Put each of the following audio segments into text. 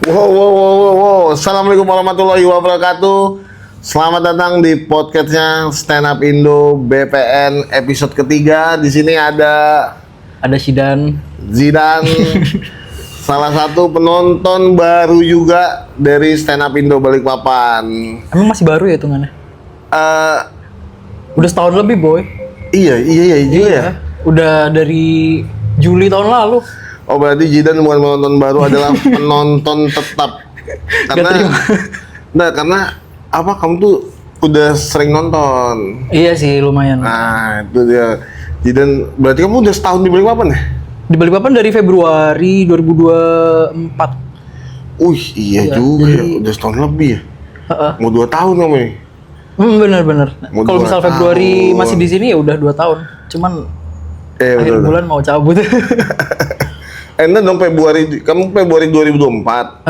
Wow. Assalamualaikum warahmatullahi wabarakatuh. Selamat datang di podcastnya Stand Up Indo BPN episode ketiga. Di sini ada Zidan, salah satu penonton baru juga dari Stand Up Indo Balikpapan. Emang masih baru ya hitungannya? Udah setahun lebih, Boy. Iya juga ya. Udah dari Juli tahun lalu. Oh, berarti Zidan bukan penonton baru, adalah penonton tetap. Karena kamu tuh udah sering nonton. Iya sih, lumayan. Nah, itu dia. Zidan, berarti kamu udah setahun di Balikpapan ya? Di Balikpapan dari Februari 2024. Iya juga ya, udah setahun lebih ya. Mau 2 tahun kamu nih. Bener. Kalau misal Februari tahun. masih di sini ya udah 2 tahun. Cuman akhir betul. bulan mau cabut. Enak dong kamu Februari 2024.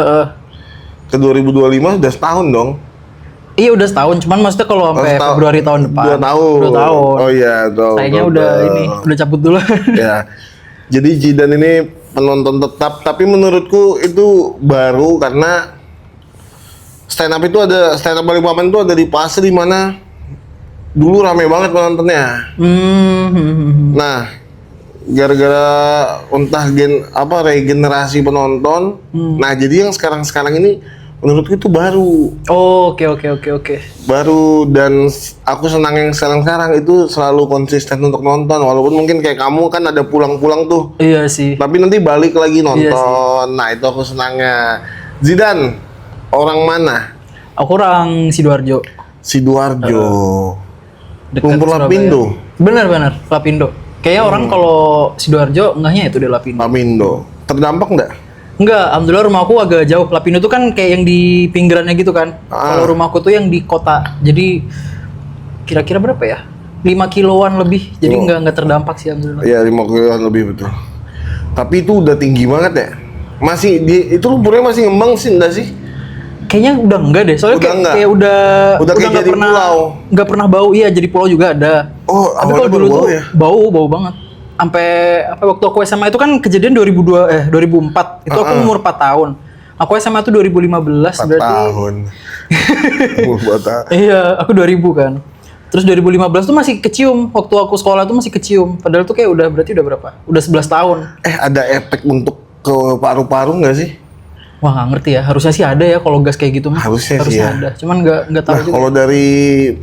Ke 2025 udah setahun dong. Iya udah setahun, cuman maksudnya kalau sampai Februari tahun depan 2 tahun. 2 tahun. Oh iya, Sayangnya udah cabut dulu. Ya. Jadi Zidan ini penonton tetap, tapi menurutku itu baru karena stand up Balikpapan itu ada di fase di mana dulu rame banget penontonnya. Nah, gara-gara entah regenerasi penonton. Nah, jadi yang sekarang ini menurutku itu baru. Oh, oke. Baru, dan aku senang yang sekarang itu selalu konsisten untuk nonton, walaupun mungkin kayak kamu kan ada pulang-pulang tuh. Iya sih. Tapi nanti balik lagi nonton. Iya, nah, itu aku senangnya. Zidan, orang mana? Aku orang Sidoarjo. Lumpur Lapindo. Bener, Lapindo. Kayaknya orang kalau Sidoarjo enggaknya itu deh Lapindo. Terdampak nggak? Enggak, alhamdulillah rumahku agak jauh. Lapindo tuh kan kayak yang di pinggirannya gitu kan. Kalau rumahku tuh yang di kota. Jadi kira-kira berapa ya? 5 kiloan lebih. Jadi nggak terdampak sih alhamdulillah. Iya, 5 kiloan lebih, betul. Tapi itu udah tinggi banget ya? Itu lumpurnya masih ngembang sih, enggak sih? Kayaknya udah enggak deh. Soalnya kayak udah kayak jadi pulau. Enggak pernah bau. Iya, jadi pulau juga ada. Oh, tapi kalau dulu tuh ya? bau banget. Sampai waktu aku SMA itu kan kejadian 2004. Itu aku umur 4 tahun. Aku SMA itu 2015 4 berarti. tahun. Iya, aku 2000 kan. Terus 2015 tuh masih kecium. Waktu aku sekolah tuh masih kecium. Padahal tuh kayak berarti udah berapa? Udah 11 tahun. Ada efek untuk ke paru-paru nggak sih? Wah, nggak ngerti ya. Harusnya sih ada ya kalau gas kayak gitu mah. Harusnya sih ya. Ada. Cuman nggak tahu juga. Kalau dari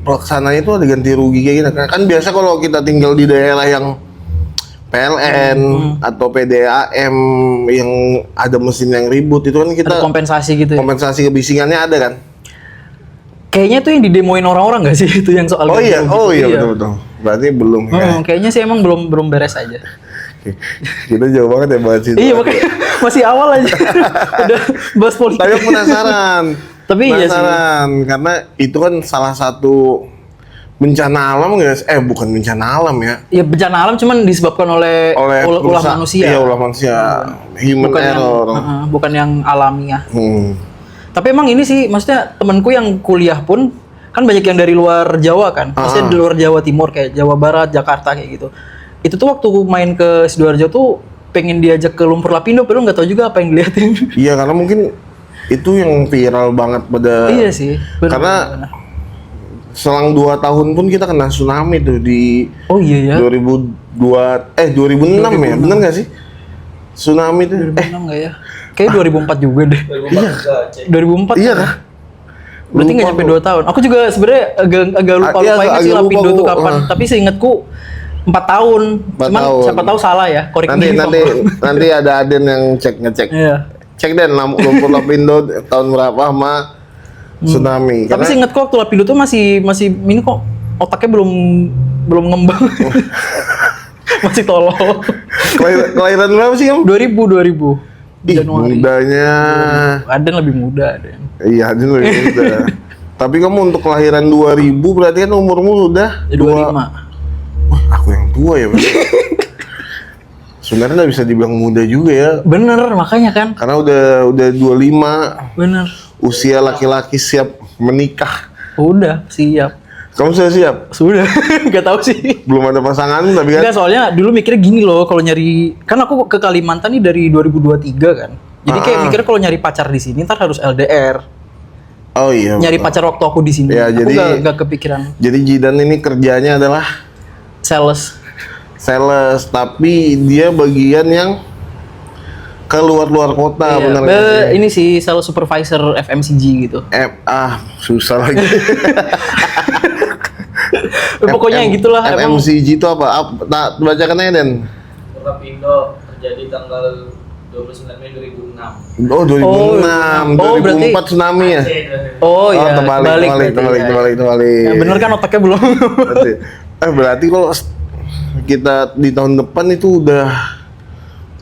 pelaksananya itu ada ganti rugi kayak gitu. Kan biasa kalau kita tinggal di daerah yang PLN atau PDAM yang ada mesin yang ribut, itu kan kita ada kompensasi gitu ya? Kompensasi kebisingannya ada kan? Kayaknya tuh yang didemoin orang-orang nggak sih itu yang soal iya betul. Berarti belum ya? Kayaknya sih emang belum beres aja. Kita jauh banget ya bahas itu. Iya, makanya masih awal aja. Udah bahas politik. Tapi aku penasaran. Iya sih. Karena itu kan salah satu bencana alam guys. Bukan bencana alam ya. Iya, bencana alam cuman disebabkan oleh ulah manusia. Iya, ulah manusia. Human error. Bukan yang alamiah. Tapi emang ini sih, maksudnya temanku yang kuliah pun kan banyak yang dari luar Jawa kan. Maksudnya di luar Jawa Timur kayak Jawa Barat, Jakarta kayak gitu. Itu tuh waktu main ke Sidoarjo tuh pengen diajak ke Lumpur Lapindo, padahal nggak tahu juga apa yang dilihatin. Iya, karena mungkin itu yang viral banget pada. Iya sih. Karena selang 2 tahun pun kita kena tsunami tuh di. Oh iya ya. 2006 ya, bener nggak sih? Tsunami tuh. 2006 nggak ya? Kayaknya 2004 juga deh. 2004. Iya kah? Berarti nggak nyampe 2 tahun. Aku juga sebenarnya agak lupa sih Lapindo tuh kapan. Tapi seingatku 4 tahun. Cuman siapa tahu salah ya. Nanti ada Aden yang ngecek. Iya. Cek deh Lumpur Lapindo tahun berapa sama tsunami. Tapi seingatku waktu Lapindo tuh masih ini kok otaknya belum ngembang. Masih tolol. Kelahiran berapa sih kamu? 2000. Januari. Mudanya. Aden lebih muda, Aden. Iya, Aden lebih muda. Tapi kamu untuk kelahiran 2000 berarti kan umurmu udah 25. Wah, aku yang tua ya berarti. Sebenarnya nggak bisa dibilang muda juga ya. Bener, makanya kan. Karena udah 25. Bener. Usia laki-laki siap menikah. Udah, siap. Kamu sudah siap? Sudah, nggak tahu sih. Belum ada pasangan tapi kan? Enggak, soalnya dulu mikirnya gini loh, kalau nyari, kan aku ke Kalimantan nih dari 2023 kan. Jadi kayak mikir kalau nyari pacar di sini ntar harus LDR. Oh iya. Nyari pacar waktu aku di sini. Ya, aku jadi- nggak kepikiran. Jadi Jidan ini kerjanya adalah Sales. sales, tapi dia bagian yang ke luar kota, Iya, benar nggak sih? ini sih sales supervisor FMCG gitu. Susah lagi. Pokoknya yang gitulah emang. FMCG itu apa? Bacakan aja Den. Forkapindo terjadi tanggal 29 Mei 2006. Oh 2006, Oh, 2004 tsunami ya? Oh iya, terbalik, berarti, terbalik. ya. Ya, bener kan otaknya belum. Berarti kalau kita di tahun depan itu udah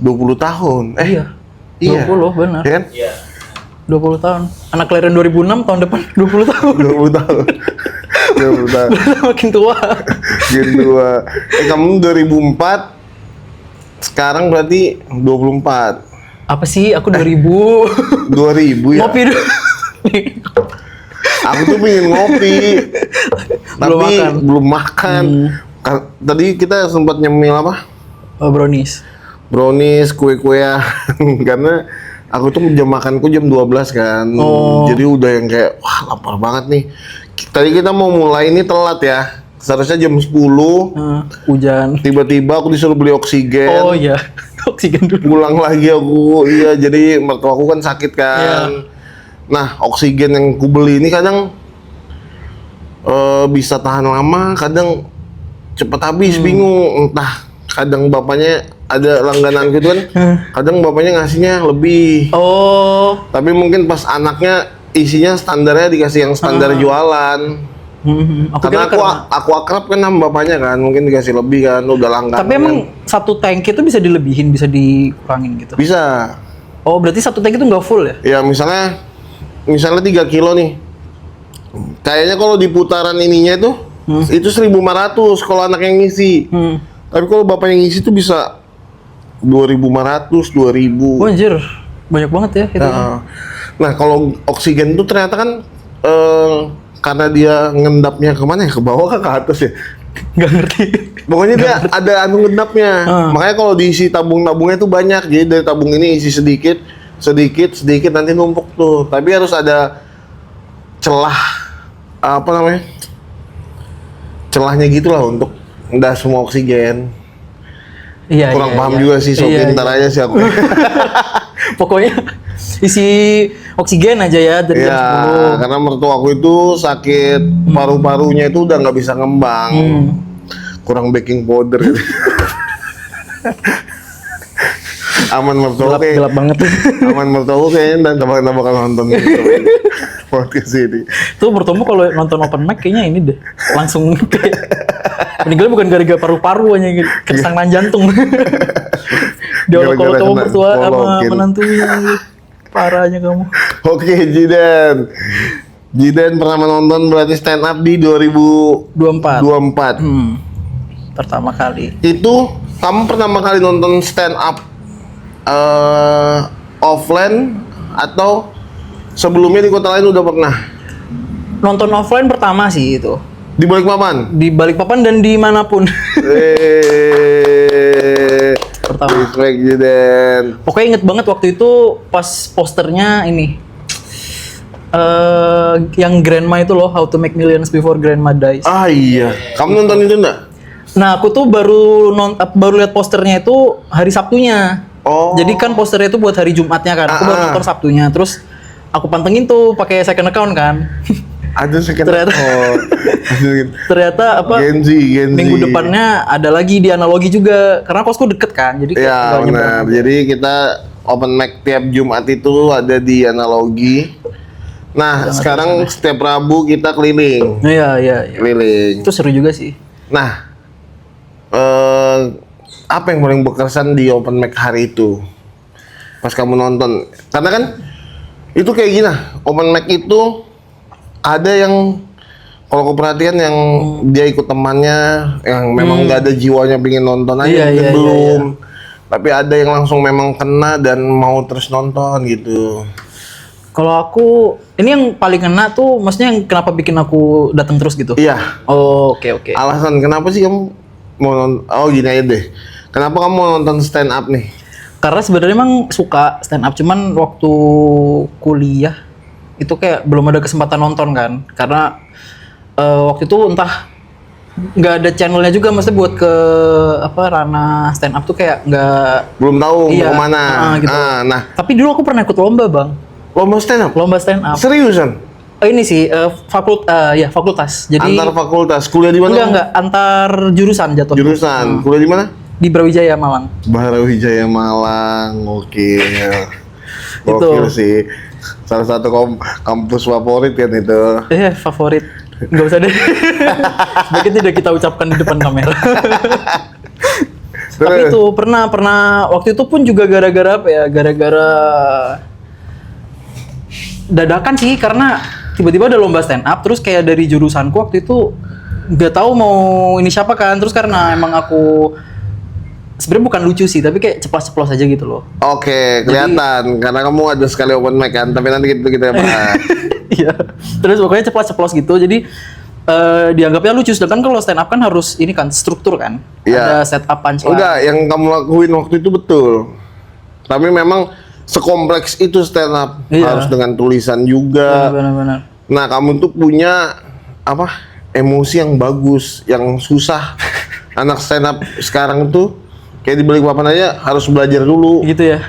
20 tahun. Iya. Iya. 20 benar. Ya kan? Iya. 20 tahun. Anak kelahiran 2006 tahun depan 20 tahun. 20 tahun. 20 tahun. Makin tua. Gitu. Kamu 2004, sekarang berarti 24. Apa sih? Aku 2000. 2000 ya? Ngopi dulu. Aku tuh pengen ngopi. Belum tapi makan. belum makan. Tadi kita sempat nyemil apa? Oh, brownies. Brownies, kue-kuean. Karena aku tuh jam makanku jam 12 kan. Oh. Jadi udah yang kayak, wah lapar banget nih. Tadi kita mau mulai ini telat ya. Seharusnya jam 10. Hujan. Tiba-tiba aku disuruh beli oksigen. Oh iya. Oksigen dulu. Pulang lagi aku. Iya, jadi mertuaku kan sakit kan. Iya. Nah, oksigen yang ku beli ini kadang bisa tahan lama, kadang cepet habis, bingung. Entah kadang bapaknya ada langganan gitu kan. Kadang bapaknya ngasihnya lebih. Oh. Tapi mungkin pas anaknya isinya standarnya dikasih yang standar jualan. Aku Karena kira aku akrab kan sama bapaknya kan, mungkin dikasih lebih kan, udah langganan. Tapi emang satu tank itu bisa dilebihin, bisa dikurangin gitu. bisa. Oh, berarti satu tank itu nggak full ya? Ya misalnya 3 kilo nih. Kayaknya kalau di putaran ininya itu 1.500 kalau anak yang ngisi. Tapi kalau bapak yang ngisi tuh bisa 2.500, 2.000. Oh anjir, banyak banget ya itu. Nah, kalau oksigen tuh ternyata kan karena dia ngendapnya kemana ya? Ke bawah ke atas ya? Nggak ngerti. Pokoknya dia ada anu ngendapnya. Makanya kalau diisi tabung-tabungnya tuh banyak. Jadi dari tabung ini isi sedikit nanti numpuk tuh. Tapi harus ada celah apa namanya? Celahnya gitulah untuk nggak semua oksigen. Iya, Kurang iya, paham iya. juga sih, so Iya, pintar iya. aja sih aku. Pokoknya isi oksigen aja ya dari Iya, jam 10. karena mertua aku itu sakit paru-parunya itu udah nggak bisa ngembang. Kurang baking powder. Aman mertua Gelap, gelap banget. Aman mertua kayaknya dan tambah bakal nonton podcast ini. Tuh bertemu kalau nonton open mic kayaknya ini deh. Langsung kayak meninggal bukan gara-gara paru-paru hanya kesangan jantung. Dia kalau Gara-gara kamu kena bertua sama polokin. menantunya. Parahnya kamu. Oke, Jidan pernah menonton berarti stand up di 2024. 24. Pertama kali. Itu kamu pertama kali nonton stand up offline atau sebelumnya di kota lain udah pernah? Nonton offline pertama sih itu. Di Balikpapan? Di Balikpapan dan dimanapun. Pertama. Respect Jidan. Pokoknya inget banget waktu itu pas posternya ini. Yang Grandma itu loh, How to Make Millions Before Grandma Dies. Ah iya, kamu nonton itu enggak? Nah, aku tuh baru lihat posternya itu hari Sabtunya. Oh. Jadi kan posternya itu buat hari Jumatnya kan. Aku baru nonton Sabtunya. Terus aku pantengin tuh pakai second account kan. Ada second Ternyata- account. Ternyata apa? Gen Z. Minggu depannya ada lagi di analogi juga karena kosku deket kan. Jadi kayak Ya tinggal nyebrang benar. aja. Jadi kita open mic tiap Jumat itu ada di analogi. Nah, sekarang setiap Rabu kita keliling. Iya, iya, iya. Keliling. Itu seru juga sih. Nah, apa yang paling berkesan di open mic hari itu? Pas kamu nonton. Karena kan itu kayak gini, open mic itu ada yang kalau aku perhatian yang dia ikut temannya yang memang nggak ada jiwanya pengen nonton aja Iya, mungkin iya, belum. Tapi ada yang langsung memang kena dan mau terus nonton gitu. Kalau aku ini yang paling kena tuh maksudnya yang kenapa bikin aku datang terus gitu. Iya. Oh, oke. Alasan kenapa sih kamu mau nonton? Oh gini aja deh. Kenapa kamu mau nonton stand up nih? Karena sebenarnya emang suka stand up, cuman waktu kuliah itu kayak belum ada kesempatan nonton kan. Karena waktu itu entah nggak ada channelnya juga, maksudnya buat ke apa ranah stand up tuh kayak nggak. Belum tahu Iya, mau kemana. gitu. Nah, Tapi dulu aku pernah ikut lomba bang, lomba stand up. lomba stand up. Seriusan? Ini sih fakultas. Jadi Antar fakultas, kuliah di mana? enggak antar jurusan jatuh. Jurusan, kuliah di mana? Di Brawijaya Malang. Brawijaya Malang, oke. Itu. Gokil sih. Salah satu kampus favorit kan itu. Favorit. Nggak usah deh. Sebaiknya tidak kita ucapkan di depan kamera. Tapi itu pernah waktu itu pun juga gara-gara apa ya? Gara-gara dadakan sih, karena tiba-tiba ada lomba stand up, terus kayak dari jurusanku waktu itu nggak tahu mau ini siapa kan, terus karena emang aku sebenarnya bukan lucu sih, tapi kayak ceplos-ceplos aja gitu loh. Oke, kelihatan karena kamu ada sekali open mic kan, tapi nanti kita bahas. Iya. Terus pokoknya ceplos-ceplos gitu. Jadi dianggapnya lucu, sedangkan kalau stand up kan harus ini kan struktur kan. Iya. Ada setup punchline. Enggak, yang kamu lakuin waktu itu betul. Tapi memang sekompleks itu stand up, Iya. harus dengan tulisan juga. Benar-benar. Nah, kamu tuh punya apa? Emosi yang bagus, yang susah. Anak stand up sekarang tuh kayak di balik papan aja harus belajar dulu. Gitu ya.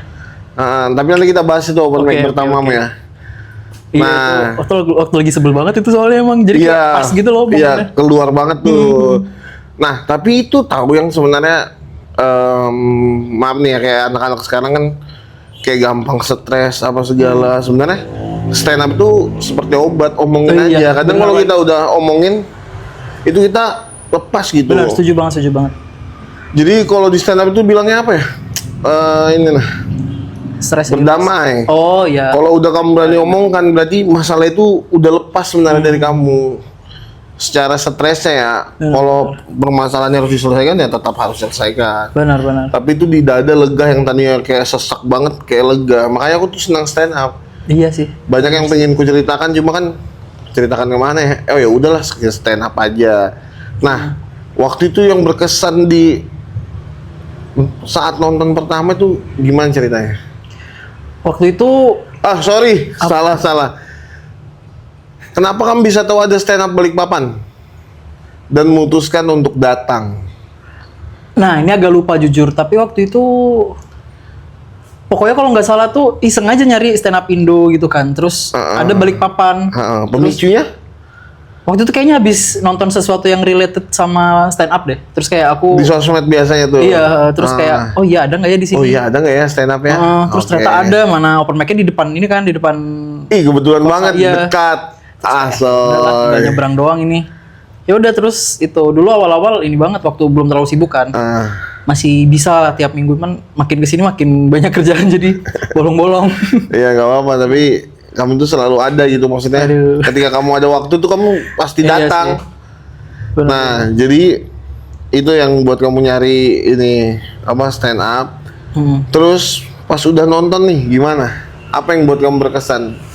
Tapi nanti kita bahas itu open mic Oke, pertama oke. ya. Iya, Nah. itu waktu lagi sebel banget itu soalnya emang jadi kayak pas gitu loh Iya, momennya. keluar banget tuh. Nah, tapi itu tahu yang sebenarnya maaf nih ya, kayak anak-anak sekarang kan kayak gampang stres apa segala. Sebenarnya stand up itu seperti obat, omongin Iya, aja. Kadang benar, kalau Pak. kita udah omongin itu kita lepas gitu. Benar, setuju banget. Jadi kalau di stand up itu bilangnya apa ya? Ini nah, Stres. berdamai. Oh iya. Kalau udah kamu berani omongkan, berarti masalah itu udah lepas sebenarnya dari kamu. Secara stresnya ya, kalau permasalahannya harus diselesaikan ya tetap harus selesaikan. Benar. Tapi itu di dada lega, yang tadinya kayak sesak banget, kayak lega. Makanya aku tuh senang stand up. Iya sih. Banyak yang pengen ku ceritakan, cuma kan ceritakan kemana ya? Oh ya udahlah, stand up aja. Nah, waktu itu yang berkesan di saat nonton pertama itu gimana ceritanya? Waktu itu Sorry, salah. Kenapa kamu bisa tahu ada stand up Balikpapan dan memutuskan untuk datang? nah, ini agak lupa jujur, tapi waktu itu pokoknya kalau nggak salah tuh iseng aja nyari stand up Indo gitu kan. Terus ada Balikpapan. Pemicunya Waktu itu kayaknya habis nonton sesuatu yang related sama stand up deh. Terus kayak aku di sosmed biasanya tuh. iya, terus kayak oh iya ada nggak ya di sini? Oh iya, ada nggak ya stand up ya? Terus ternyata ada, mana open mic-nya di depan ini kan, di depan. Ih, kebetulan banget iya. dekat. Udah Asoy. nyebrang doang ini. Ya udah, terus itu dulu awal-awal ini banget waktu belum terlalu sibuk kan. Masih bisa lah tiap minggu, kan makin kesini makin banyak kerjaan jadi bolong-bolong. Iya, nggak apa-apa, tapi kamu tuh selalu ada gitu, maksudnya. Aduh. Ketika kamu ada waktu tuh kamu pasti Iya datang. sih. Benar. Nah, jadi itu yang buat kamu nyari ini apa stand up. Terus pas udah nonton nih gimana? Apa yang buat kamu berkesan?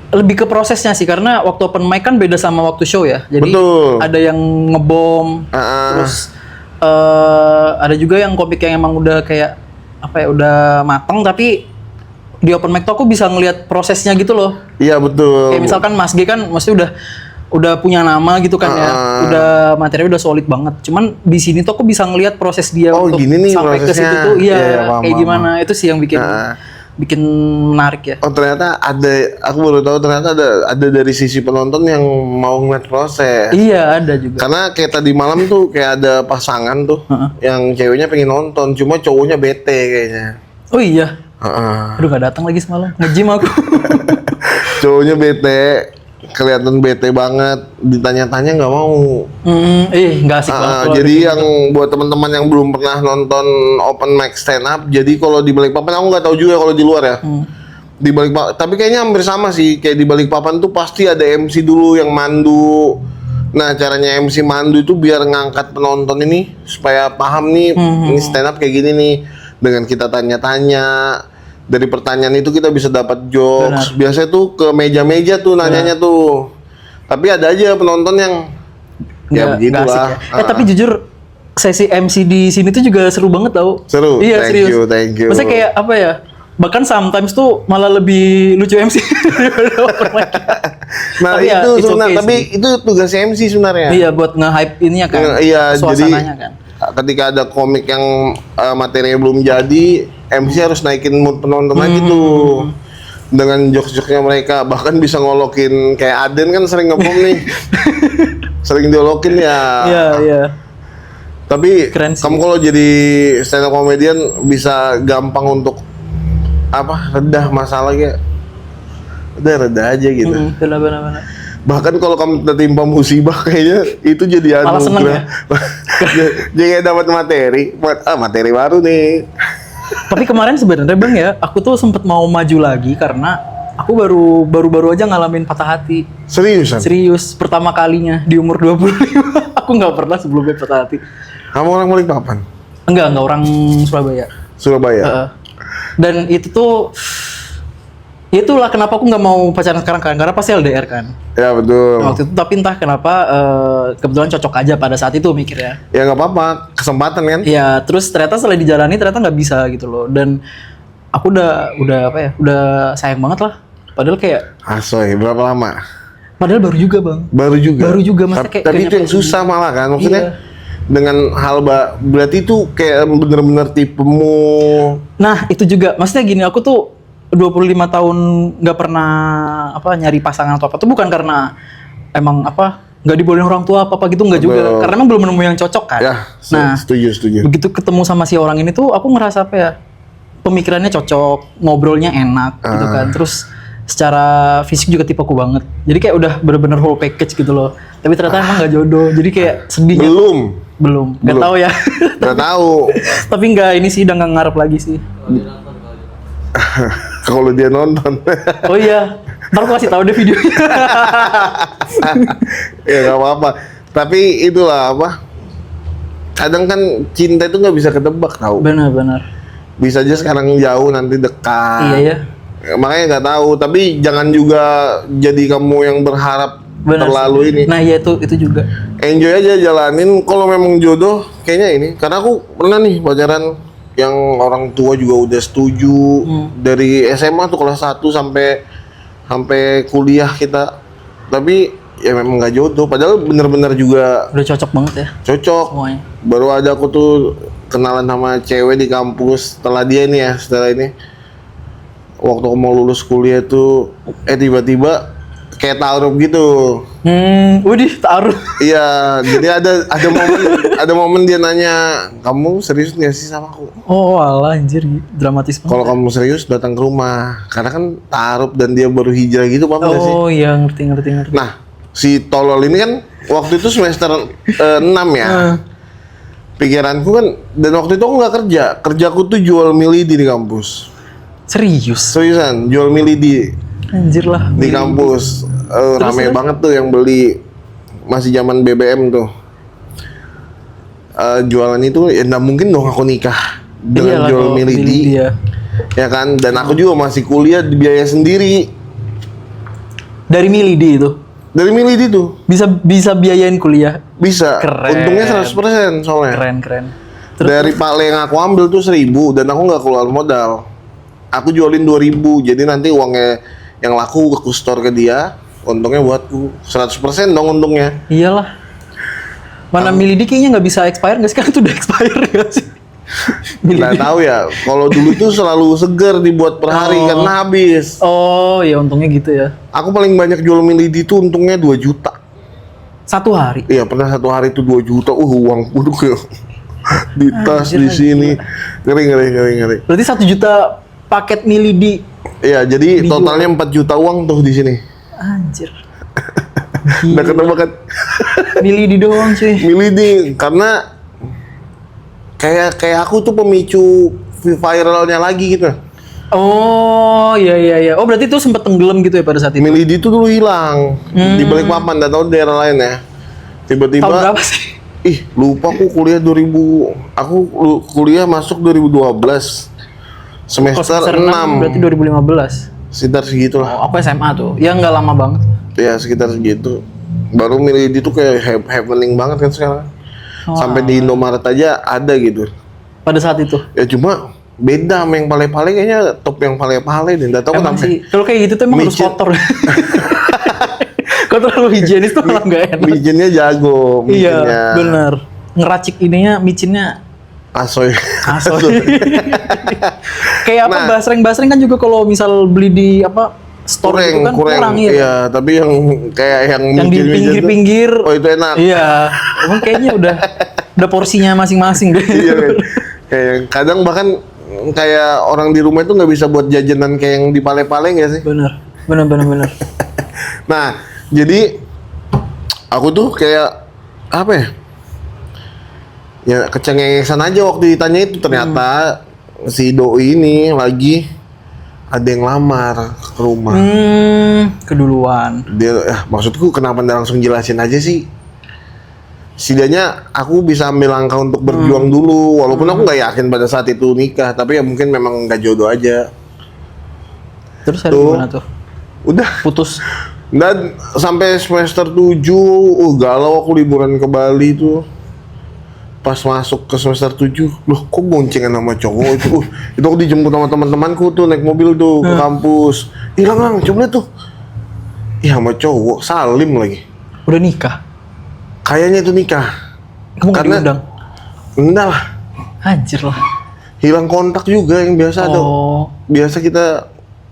Lebih ke prosesnya sih, karena waktu open mic kan beda sama waktu show ya. Jadi Betul. ada yang ngebom, terus ada juga yang komik yang emang udah kayak apa ya, udah mateng, tapi di open mic tuh aku bisa ngelihat prosesnya gitu loh. Iya, betul. Kayak misalkan Mas G kan maksudnya udah punya nama gitu kan ya. Udah materinya udah solid banget. Cuman di sini tuh aku bisa ngelihat proses dia untuk gini nih sampai ke prosesnya. situ tuh. Iya, Iya, paham, kayak paham. gimana. Itu sih yang bikin menarik ya. Oh, ternyata ada, aku baru tahu ternyata ada dari sisi penonton yang mau ngeliat proses. Iya, ada juga. Karena kayak tadi malam tuh kayak ada pasangan tuh yang ceweknya pengen nonton, cuma cowoknya bete kayaknya. Oh iya. Heeh. Aduh, gak datang lagi semalam. Nge-gym aku. Cowoknya bete, kelihatan bete banget, ditanya-tanya nggak mau. Nggak asik banget. kalau Jadi ada yang buat teman-teman yang belum pernah nonton open mic stand up, jadi kalau di Balikpapan aku nggak tahu juga kalau di luar ya. Di Balikpapan, tapi kayaknya hampir sama sih. Kayak di Balikpapan tuh pasti ada MC dulu yang mandu. Nah, caranya MC mandu itu biar ngangkat penonton ini supaya paham nih, ini stand up kayak gini nih. Dengan kita tanya-tanya, dari pertanyaan itu kita bisa dapat jokes. Biasanya tuh ke meja-meja tuh nanyanya tuh. Tapi ada aja penonton yang ya nggak asik begitulah. ya. Tapi jujur sesi MC di sini tuh juga seru banget tau. Seru? Iya, Thank serius. you, thank you. Maksudnya kayak apa ya? Bahkan sometimes tuh malah lebih lucu MC daripada open mic. Nah Tapi ya, itu it's sebenarnya, okay tapi sih. itu tugas MC sebenarnya. Iya, buat nge-hype ininya kan. Iya, jadi Suasananya kan. ketika ada komik yang materinya belum jadi, MC harus naikin mood penonton lagi tuh. Dengan jokes-jokesnya mereka, bahkan bisa ngolokin kayak Aden kan sering ngebom nih. Sering diolokin ya. Iya, iya. Tapi Keren sih. kamu kalau jadi stand up comedian bisa gampang untuk redah masalahnya. Udah reda aja gitu. Benar-benar. Bahkan kalau kamu tertimpa musibah kayaknya itu jadi Malah seneng ya? Jadi kayak dapat materi, materi baru nih. Tapi kemarin sebenarnya Bang ya, aku tuh sempet mau maju lagi karena aku baru aja ngalamin patah hati. Seriusan? Serius, pertama kalinya di umur 25. Aku nggak pernah sebelumnya patah hati. Kamu orang Balikpapan? Enggak orang Surabaya. Surabaya? Heeh. Dan itu tuh, itulah kenapa aku nggak mau pacaran sekarang kan, karena pasti LDR kan. Ya betul. Waktu itu, tapi entah kenapa kebetulan cocok aja pada saat itu mikirnya. Ya nggak apa-apa, kesempatan kan? Iya, terus ternyata setelah dijalani ternyata nggak bisa gitu loh. Dan aku udah sayang banget lah. Padahal kayak, Asoy, berapa lama? padahal baru juga Bang. Baru juga, maksudnya kayak tapi itu yang susah malah kan, maksudnya Iya. dengan hal berarti itu kayak bener-bener tipemu. Nah, itu juga. Maksudnya gini, aku tuh 25 tahun nggak pernah nyari pasangan atau apa. Itu bukan karena emang nggak dibolehin orang tua apa gitu, nggak juga. Betul. Karena emang belum nemu yang cocok kan. Ya, Nah, setuju. begitu ketemu sama si orang ini tuh aku ngerasa pemikirannya cocok, ngobrolnya enak gitu kan. Terus secara fisik juga tipe aku banget. Jadi kayak udah bener-bener whole package gitu loh. Tapi ternyata emang nggak jodoh. Jadi kayak sedih. Belum. Nggak tahu ya. Nggak tahu. Tapi nggak ini sih, udah nggak ngarep lagi sih. Kalau dia nonton. Oh iya, ntar aku kasih tahu deh videonya. Ya nggak apa-apa. Tapi itulah kadang kan cinta itu nggak bisa ketebak tahu. Benar-benar. Bisa aja sekarang jauh nanti dekat. Iya ya. Makanya nggak tahu. Tapi jangan juga jadi kamu yang berharap Benar terlalu sih. ini. Nah ya itu juga. Enjoy aja, jalanin. Kalau memang jodoh, kayaknya ini. Karena aku pernah nih pacaran yang orang tua juga udah setuju. Dari SMA tuh kelas 1 sampai kuliah kita. Tapi ya memang nggak jodoh. Padahal bener-bener juga Udah cocok banget ya cocok. semuanya. Baru ada aku tuh kenalan sama cewek di kampus setelah ini. Waktu aku mau lulus kuliah tuh, tiba-tiba kayak taruh gitu. Udih taruh. Iya, jadi ada momen dia nanya, kamu serius nggak sih sama aku? Oh alah anjir, dramatis banget. Kalau kamu serius datang ke rumah, karena kan taruh dan dia baru hijrah gitu, paham nggak sih? Oh iya ngerti. Nah, si tolol ini kan waktu itu semester 6 ya. Pikiranku kan, dan waktu itu aku nggak kerjaku tuh jual milidi di kampus. Serius? Seriusan, jual milidi Anjir lah. di kampus. Rame banget tuh yang beli, masih zaman BBM tuh. Jualan itu ya nggak mungkin dong aku nikah dengan Iyalah, jual kalau milidi, ya. ya kan? Dan aku juga masih kuliah biaya sendiri Dari milidi itu dari milidi tuh. bisa biayain kuliah. Bisa. Keren. Untungnya 100% soalnya. Keren. Dari pale yang aku ambil tuh 1.000 dan aku nggak keluar modal. Aku jualin 2.000, jadi nanti uangnya yang laku aku store ke dia, untungnya buatku 100% dong untungnya. Iyalah. Mana milidi kayaknya nggak bisa expire nggak sih? Kan itu udah expire nggak sih? Nggak tahu ya. Kalau dulu tuh selalu seger dibuat per hari karena habis. Oh ya untungnya gitu ya. Aku paling banyak jual milidi tuh untungnya 2 juta. Satu hari. Iya pernah satu hari tuh 2 juta. Uang puduk ya. Di tas Anjir, di sini. Ngeri. Berarti 1 juta paket milidi. Iya jadi Dijual. totalnya 4 juta uang tuh di sini. Anjir. Udah ketemu kan? Milidi doang cuy. Milidi karena kayak aku tuh pemicu viralnya lagi gitu. Oh iya. Oh berarti itu sempat tenggelam gitu ya pada saat itu. Milidi tuh dulu hilang di Balikpapan, nggak tahu daerah lain ya. Tiba-tiba. Tahun berapa sih? Ih lupa aku kuliah 2000. Aku kuliah masuk 2012. Semester 6. Berarti 2015. Sekitar segitu lah. Oh, aku SMA tuh. Ya nggak lama banget. Ya sekitar segitu. Baru milidi tuh kayak happening banget kan sekarang. Sampai di Indomaret aja ada gitu. Pada saat itu. Ya cuma beda sama yang pale-pale, kayaknya top yang pale-pale deh. Nggak tahu Emang kenapa. sih, kalau kayak gitu tuh emang harus Micin. kotor. Kalau terlalu higienis tuh malah nggak enak. Micinnya jago, Iya, micinnya benar. Ngeracik ininya, micinnya asoy. asoy. Kayak apa, Nah. basreng kan juga kalau misal beli di apa store itu kan kurang ya. Iya, tapi yang kayak yang Yang di micin-micin tuh, pinggir-pinggir. oh itu enak. Iya, emang kayaknya udah porsinya masing-masing deh. Iya, kan. Kayak kadang bahkan kayak orang di rumah itu nggak bisa buat jajanan kayak yang di pale-pale nggak sih? Bener. Nah, jadi aku tuh kayak apa ya? Ya kecengengesan aja waktu ditanya itu, ternyata si doi ini lagi ada yang lamar ke rumah. Keduluan. Dia, maksudku kenapa nggak langsung jelasin aja sih? Setidaknya aku bisa ambil langkah untuk berjuang dulu, walaupun aku nggak yakin pada saat itu nikah, tapi ya mungkin memang nggak jodoh aja. Terus hari Tuh. gimana tuh? Udah. Putus. Dan sampai semester 7, galau aku liburan ke Bali tuh. Pas masuk ke semester 7, loh kok boncengan sama cowok itu? Itu aku dijemput sama teman-temanku tuh naik mobil tuh ke kampus. Hilang coba lihat tuh. Iya sama cowok, Salim lagi. Udah nikah. Kayaknya itu nikah. Kamu nggak Karena diundang? enggak lah. Anjir lah. Hilang kontak juga yang biasa tuh. Oh. Biasa kita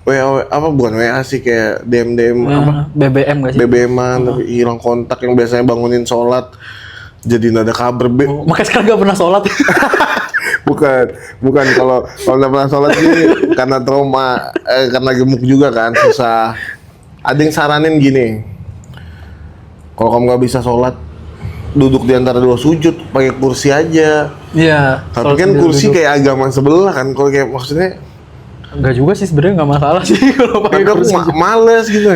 WA apa bukan WA sih, kayak DM apa? BBM gak sih? BBM-an, tapi hilang kontak yang biasanya bangunin sholat. Jadi nggak ada kabar. Oh, makanya sekarang gak pernah sholat. Bukan kalau nggak pernah sholat sih karena trauma, karena gemuk juga kan, susah. Ada yang saranin gini, kalau kamu nggak bisa sholat, duduk di antara dua sujud, pakai kursi aja. Iya. Tapi sholat kan sambil kursi duduk. kayak agama sebelah kan, kalau kayak maksudnya. Enggak juga sih sebenarnya, nggak masalah sih kalau pakai Tapi aku kursi. males gitu,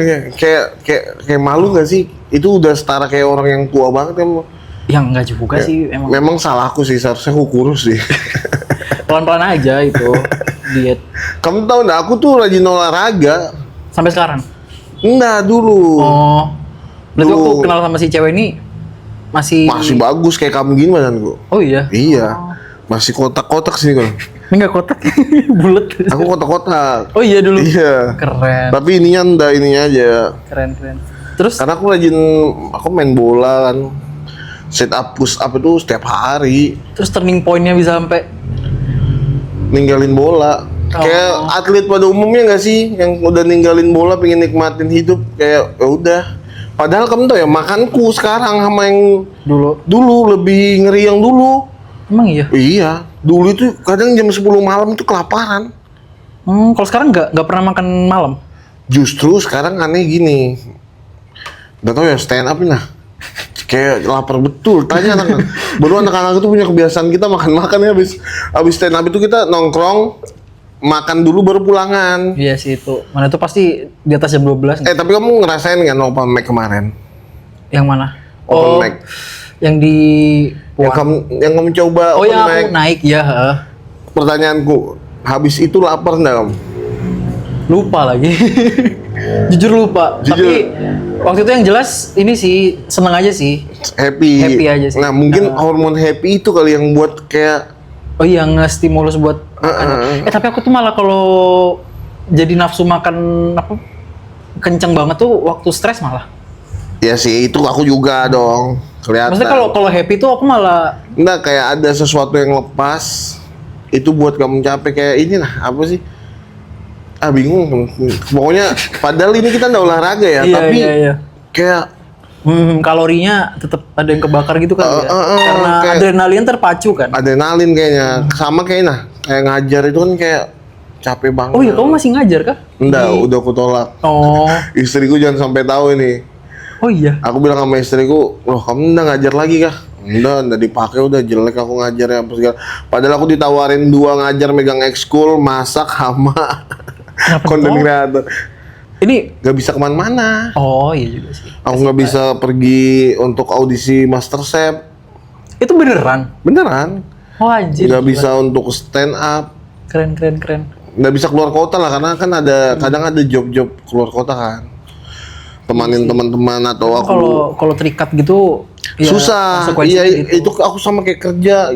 kayak malu nggak sih? Itu udah setara kayak orang yang tua banget kan. Yang enggak juga sih emang. Memang salahku sih, seharusnya aku kurus sih. Pelan-pelan aja itu diet. Kamu tahu nggak, aku tuh rajin olahraga. Sampai sekarang. Enggak, dulu. Oh. Berarti Dulu. waktu kenal sama si cewek ini masih Bagus kayak kamu gini badanku. Oh iya. Iya. Masih kotak-kotak sih kan. Ini enggak kotak, bulat. Aku kotak-kotak. Oh iya dulu. Iya. Keren. Tapi ininya enggak, ininya aja. Keren. Terus Karena aku main bola kan. Sit up, push up itu setiap hari. terus turning point-nya bisa sampai Ninggalin bola. Kayak atlet pada umumnya nggak sih yang udah ninggalin bola pengen nikmatin hidup, kayak ya udah. Padahal kamu tau ya, makanku sekarang sama yang dulu lebih ngeri yang dulu. emang iya. Iya, dulu itu kadang jam 10 malam itu kelaparan. Kalau sekarang nggak pernah makan malam. Justru sekarang aneh gini. Gak tau ya, stand up nah. Kayak lapar betul, tanya anak-anak. Baru anak-anak itu punya kebiasaan, kita makan-makan ya habis stand up itu kita nongkrong, makan dulu baru pulangan. Iya sih itu. Mana itu pasti di atas jam 12. Tapi kamu ngerasain nggak open mic kemarin? Yang mana? Open mic. Yang di Yang kamu coba Oh open yang mic. aku naik ya. Heeh. Pertanyaanku, habis itu lapar nggak kamu? Lupa lagi. Jujur lupa. Jujur. Tapi waktu itu yang jelas ini sih seneng aja sih. Happy. Happy aja sih. Nah mungkin hormon happy itu kali yang buat kayak Oh iya, nge-stimulus buat makan. Tapi aku tuh malah kalau jadi nafsu makan apa kenceng banget tuh waktu stres malah. ya sih, itu aku juga dong kelihatan. Maksudnya kalau happy tuh aku malah Enggak, kayak ada sesuatu yang lepas itu buat kamu capek, kayak ini lah, apa sih? Bingung. Pokoknya padahal ini kita nggak olahraga ya, Iya, tapi iya. kayak kalorinya tetap ada yang kebakar gitu kan ya. Karena kayak- adrenalin terpacu kan. adrenalin kayaknya. Sama kayak kayak ngajar itu kan kayak capek banget. Oh iya, kamu masih ngajar kah? Enggak, udah aku tolak. Oh. Istriku jangan sampai tahu ini. Oh iya. Aku bilang sama istriku, loh kamu udah ngajar lagi kah? Udah dipakai, udah jelek aku ngajarnya apa segala. Padahal aku ditawarin 2 ngajar, megang ekskul, masak, sama konten kreator. Ini Gak bisa kemana-mana. Oh iya juga sih. Aku nggak bisa pergi untuk audisi MasterChef. Itu beneran. Beneran. Oh anjir. Nggak bisa untuk stand up. Keren. Nggak bisa keluar kota lah, karena kan kadang ada job-job keluar kota kan. Temanin teman-teman atau aku. Kalau terikat gitu Ya, susah. konsekuensinya Iya, gitu. itu aku sama kayak kerja.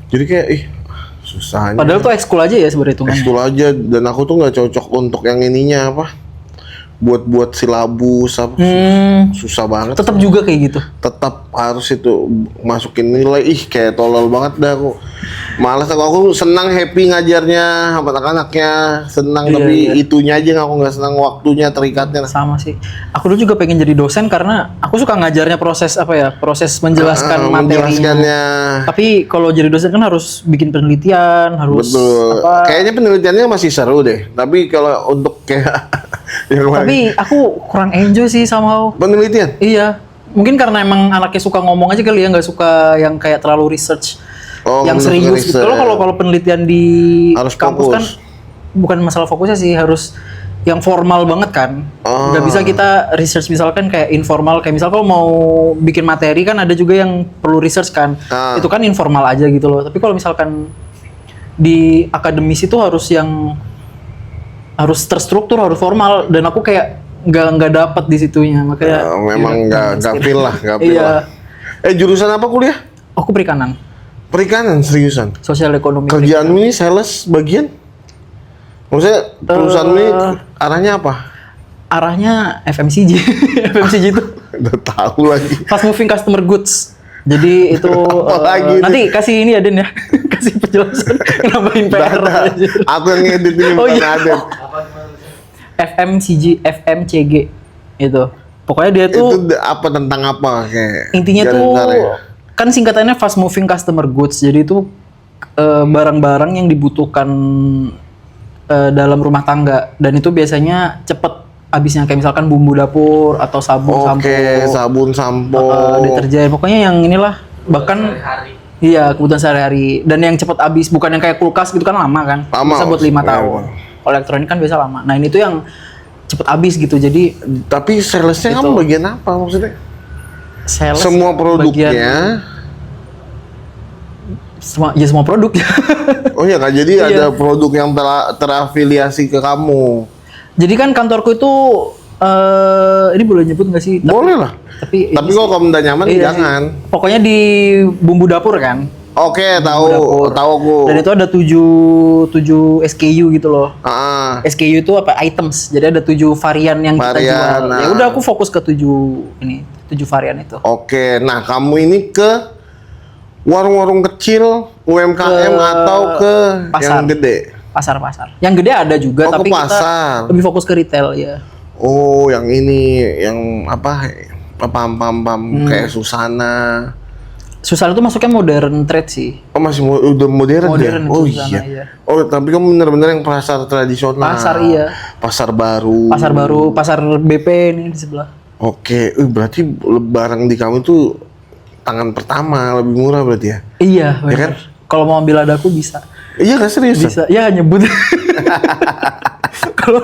Jadi kayak susahnya. Padahal tuh ekskul aja ya sebenarnya hitungannya. ekskul aja, dan aku tuh nggak cocok untuk yang ininya apa? Buat silabus apa. Susah banget. Tetap juga kayak gitu. Tetap harus itu masukin nilai. Kayak tolol banget dah aku. Malas aku senang happy ngajarnya sama anak-anaknya, senang Iya, tapi iya. itunya aja aku nggak senang waktunya terikatnya. Sama sih. Aku dulu juga pengen jadi dosen karena aku suka ngajarnya proses apa ya? Proses menjelaskan materinya. Menjelaskannya. Tapi kalau jadi dosen kan harus bikin penelitian, harus Betul. apa? Kayaknya penelitiannya masih seru deh. Tapi kalau untuk kayak yang lain. Tapi aku kurang enjoy sih somehow. Penelitian. Iya. Mungkin karena emang anaknya suka ngomong aja kali ya, nggak suka yang kayak terlalu research. Oh, yang bener-bener serius gitu. research. Kalau penelitian di Harus kampus fokus. kan bukan masalah fokusnya sih, harus yang formal banget kan. Oh. Nggak bisa kita research misalkan kayak informal, kayak misal kalau mau bikin materi kan ada juga yang perlu research kan. Ah. Itu kan informal aja gitu loh. Tapi kalau misalkan di akademis itu harus terstruktur, harus formal, dan aku kayak nggak dapat di situnya, makanya Memang nggak feel lah, nggak feel Iya. lah. Jurusan apa kuliah? Aku perikanan, Perikanan, seriusan. sosial ekonomi. Kerjaanmu ini sales bagian? Maksudnya perusahaan ini arahnya apa? Arahnya FMCG. FMCG itu Udah tahu lagi. fast moving customer goods. Jadi itu Apalagi nanti kasih ini Aden ya. Kasih penjelasan, nambahin PR aja. Aku yang ngedit ini Oh, bukan iya. Aden. Apa gimana? FMCG itu. Pokoknya dia Itu tuh apa, tentang apa kayak? intinya Jalan tuh ntar ya? kan singkatannya fast moving customer goods. Jadi itu barang-barang yang dibutuhkan dalam rumah tangga, dan itu biasanya cepet habisnya, kayak misalkan bumbu dapur atau sabun, Oke, sabun, sampo. deterjen, pokoknya yang inilah, bahkan Hari. iya kebutuhan sehari-hari, dan yang cepet habis, bukan yang kayak kulkas gitu kan lama kan, Lama, bisa buat 5 iya, tahun. Kalau elektronik kan biasa lama. Nah ini tuh yang cepet habis gitu, jadi Tapi salesnya Itu. kamu bagian apa maksudnya? sales Semua produknya. bagian- semua produk ya. Oh iya, Kak, jadi Iya. ada produk yang terafiliasi ke kamu. Jadi kan kantorku itu ini boleh nyebut nggak sih? Boleh lah. Tapi Tapi kalau kamu udah nyaman, Iya jangan. sih. Pokoknya di bumbu dapur kan. Oke, Dapur. tahu aku. Dan itu ada 7 SKU gitu loh. Ah, SKU itu apa? Items. Jadi ada 7 varian yang kita Varian, jual. nah. Ya udah aku fokus ke 7 varian itu. oke. Nah, kamu ini ke warung-warung kecil, UMKM atau ke pasar. yang gede? Pasar-pasar. Yang gede ada juga, Oh, ke tapi pasar. kita lebih fokus ke retail ya. Oh, yang ini, yang apa? Pam kayak Susana. Susah itu masuknya modern trade sih. Oh, masih udah modern, Modern ya? itu Oh Susana, iya. iya. Oh, tapi kamu bener-bener yang pasar tradisional. Pasar, iya. Pasar baru. Pasar baru, pasar BP ini di sebelah. Oke, berarti barang di kamu tuh tangan pertama, lebih murah berarti ya? Iya, kan? benar. Kalau mau ambil adaku bisa. Iya kan, serius? Bisa. Ya nyebut. Kalau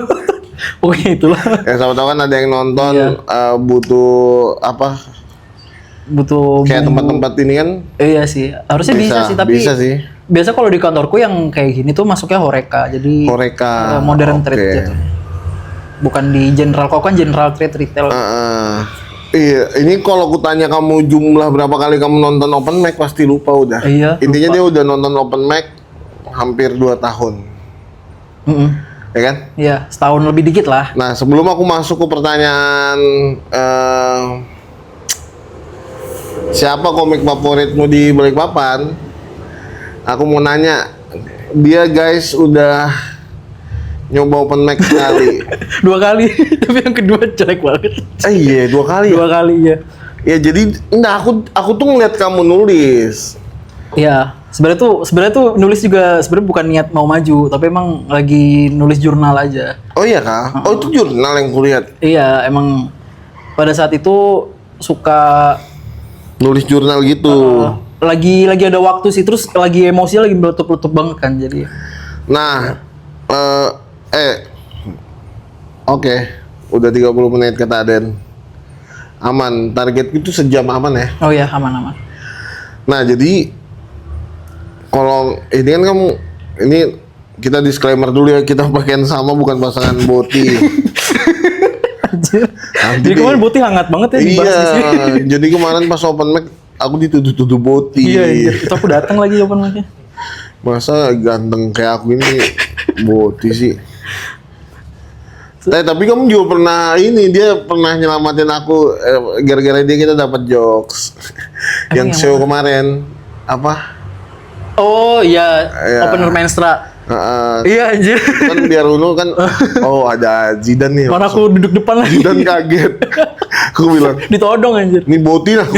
oke itulah. Ya sama tahu kan ada yang nonton Iya. butuh apa? Butuh Kayak bumbu. tempat-tempat ini kan? Iya sih. Harusnya bisa sih, tapi bisa sih. biasa kalau di kantorku yang kayak gini tuh masuknya Horeca. Jadi Horeca. modern Oke. trade gitu. Bukan di general, kok kan general trade retail. Iya, ini kalau aku tanya kamu jumlah berapa kali kamu nonton open mic pasti lupa udah. Iya, Intinya dia udah nonton open mic hampir 2 tahun. Mm-mm. Ya kan? Iya, setahun lebih dikit lah. Nah, sebelum aku masuk ke pertanyaan siapa komik favoritmu di Balikpapan, aku mau nanya, dia guys udah nyoba open mic sekali. 2 kali, tapi yang kedua jelek banget. Iya, 2 kali ya? 2 kali ya. Ya jadi, nah aku tuh ngeliat kamu nulis. Iya, sebenarnya tuh nulis juga sebenarnya bukan niat mau maju, tapi emang lagi nulis jurnal aja. Oh iya kah? Oh itu jurnal yang kulihat. Iya, emang pada saat itu suka Nulis jurnal gitu. lagi ada waktu sih, terus lagi emosi lagi meletup-letup banget kan, jadi Nah, oke, udah 30 menit kata Aden. Aman, target itu sejam aman ya. oh ya aman. Nah, jadi kalau ini kan kamu, ini kita disclaimer dulu ya, kita pakaian sama bukan pasangan boti. Anjir. Nanti Jadi deh. kemarin Boti hangat banget ya dibahas di sini. Iya, jadi kemarin pas open mic aku dituduh-tuduh Boti. Iya, anjir. Itu aku datang lagi open mic-nya. Masa ganteng kayak aku ini Boti sih. Tapi kamu juga pernah dia pernah nyelamatin aku gara-gara dia kita dapat jokes. yang yang show kemarin apa? Oh iya, Iya. opener Menstra. Iya anjir. Kan biar Uno kan oh ada Zidane nih. Mana aku duduk depan lagi. Zidane kaget. Aku bilang, Ditodong anjir. ini Boti lah.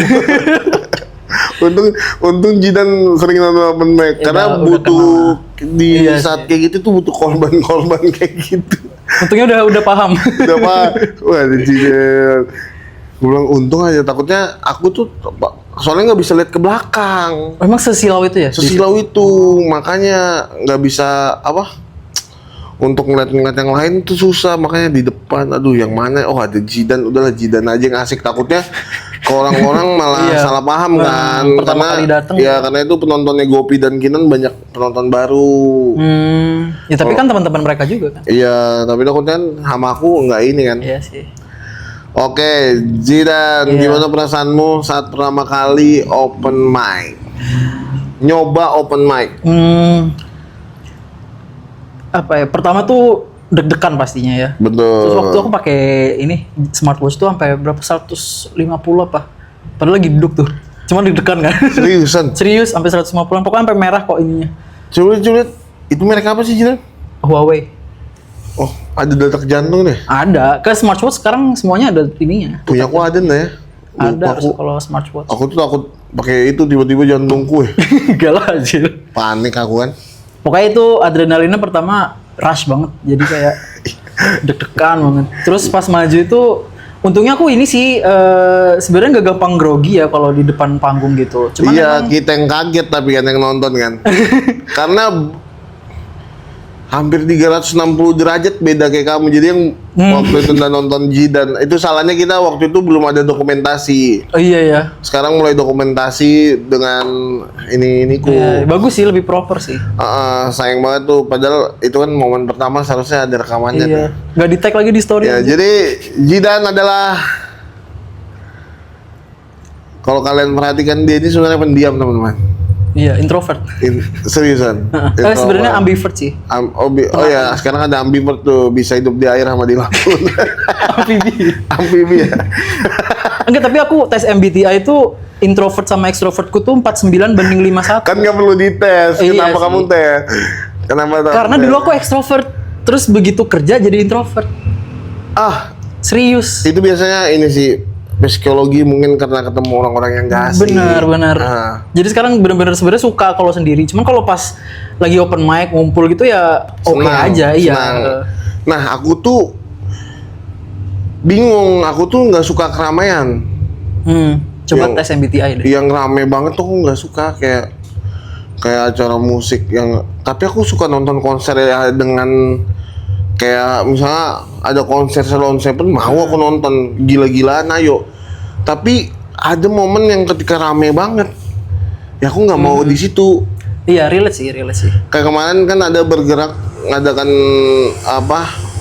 untung Zidane sering nonton open mic karena udah butuh di Iya saat kayak gitu tuh butuh korban-korban kayak gitu. Untungnya udah paham. Udah Pak, wah ada Zidane. Gue bilang untung aja, takutnya aku tuh soalnya nggak bisa lihat ke belakang. Emang sesilau itu ya? Sesilau itu, makanya nggak bisa untuk ngeliat-ngeliat yang lain tuh susah, makanya di depan, aduh yang mana, oh ada Zidane, udahlah Zidane aja yang asik, takutnya ke orang-orang malah Iya. salah paham kan, Pertama kali dateng. ya karena itu penontonnya Gopi dan Kinan banyak penonton baru, Ya tapi kan teman-teman mereka juga kan. iya, tapi takutnya kan sama aku nggak ini kan. Iya sih. Oke, Zidane, Iya. gimana perasaanmu saat pertama kali open mic? Nyoba open mic. Apa ya? Pertama tuh deg-degan pastinya ya. Terus waktu Betul. aku pakai ini smartwatch tuh sampai berapa 150 apa? Padahal lagi duduk tuh. Cuma deg-degan kan. Seriusan? Serius sampai 150-an. Pokoknya sampai merah kok ininya. Coba lihat. Itu merek apa sih, Zidane? Huawei. Oh, ada detak jantung deh. Ada. Ke smartwatch sekarang semuanya ada ininya. Punya aku ada nggak ya? Ada Lupa aku. kalau smartwatch. Aku tuh takut pakai itu tiba-tiba jantungku Gak lah anjir. panik aku kan. Pokoknya itu adrenalinnya pertama rush banget. Jadi kayak deg-degan banget. Terus pas maju itu untungnya aku ini sih sebenarnya nggak gampang grogi ya kalau di depan panggung gitu. Cuman Iya, emang kita yang kaget tapi kan yang nonton kan. Karena hampir 360 derajat beda kayak kamu. Jadi yang waktu itu udah nonton Zidane, itu salahnya kita waktu itu belum ada dokumentasi. oh iya ya. Sekarang mulai dokumentasi dengan ini-iniku. Iya, bagus sih, lebih proper sih. Sayang banget tuh, padahal itu kan momen pertama seharusnya ada rekamannya. Iya. Nggak di tag lagi di story. Ya, aja. jadi Zidane adalah, kalau kalian perhatikan dia ini sebenarnya pendiam teman-teman. Iya, introvert. Seriusan. Sebenarnya ambivert sih. Oh ya, sekarang ada ambivert tuh, bisa hidup di air sama di laut. Amfibi. Amfibi ya. Enggak, tapi aku tes MBTI itu introvert sama extrovertku tuh 49 banding 51. Kan nggak perlu dites. Iya Kenapa sih. kamu tes? Kenapa? Karena dulu aku extrovert, terus begitu kerja jadi introvert. Serius. Itu biasanya ini sih psikologi, mungkin karena ketemu orang-orang yang gak asik. Benar. Ah. Jadi sekarang benar-benar sebenarnya suka kalau sendiri. Cuman kalau pas lagi open mic ngumpul gitu ya oke Senang, aja, iya. senang. Nah, aku tuh bingung. Aku tuh nggak suka keramaian. Coba Yang- tes MBTI deh. Yang rame banget tuh aku nggak suka, kayak acara musik yang. Tapi aku suka nonton konser ya, dengan kayak misalnya ada konser Salon Seven, mau aku nonton gila-gilaan, ayo. Tapi ada momen yang ketika rame banget, ya aku nggak mau di situ. Iya, relate sih. Kayak kemarin kan ada bergerak ngadakan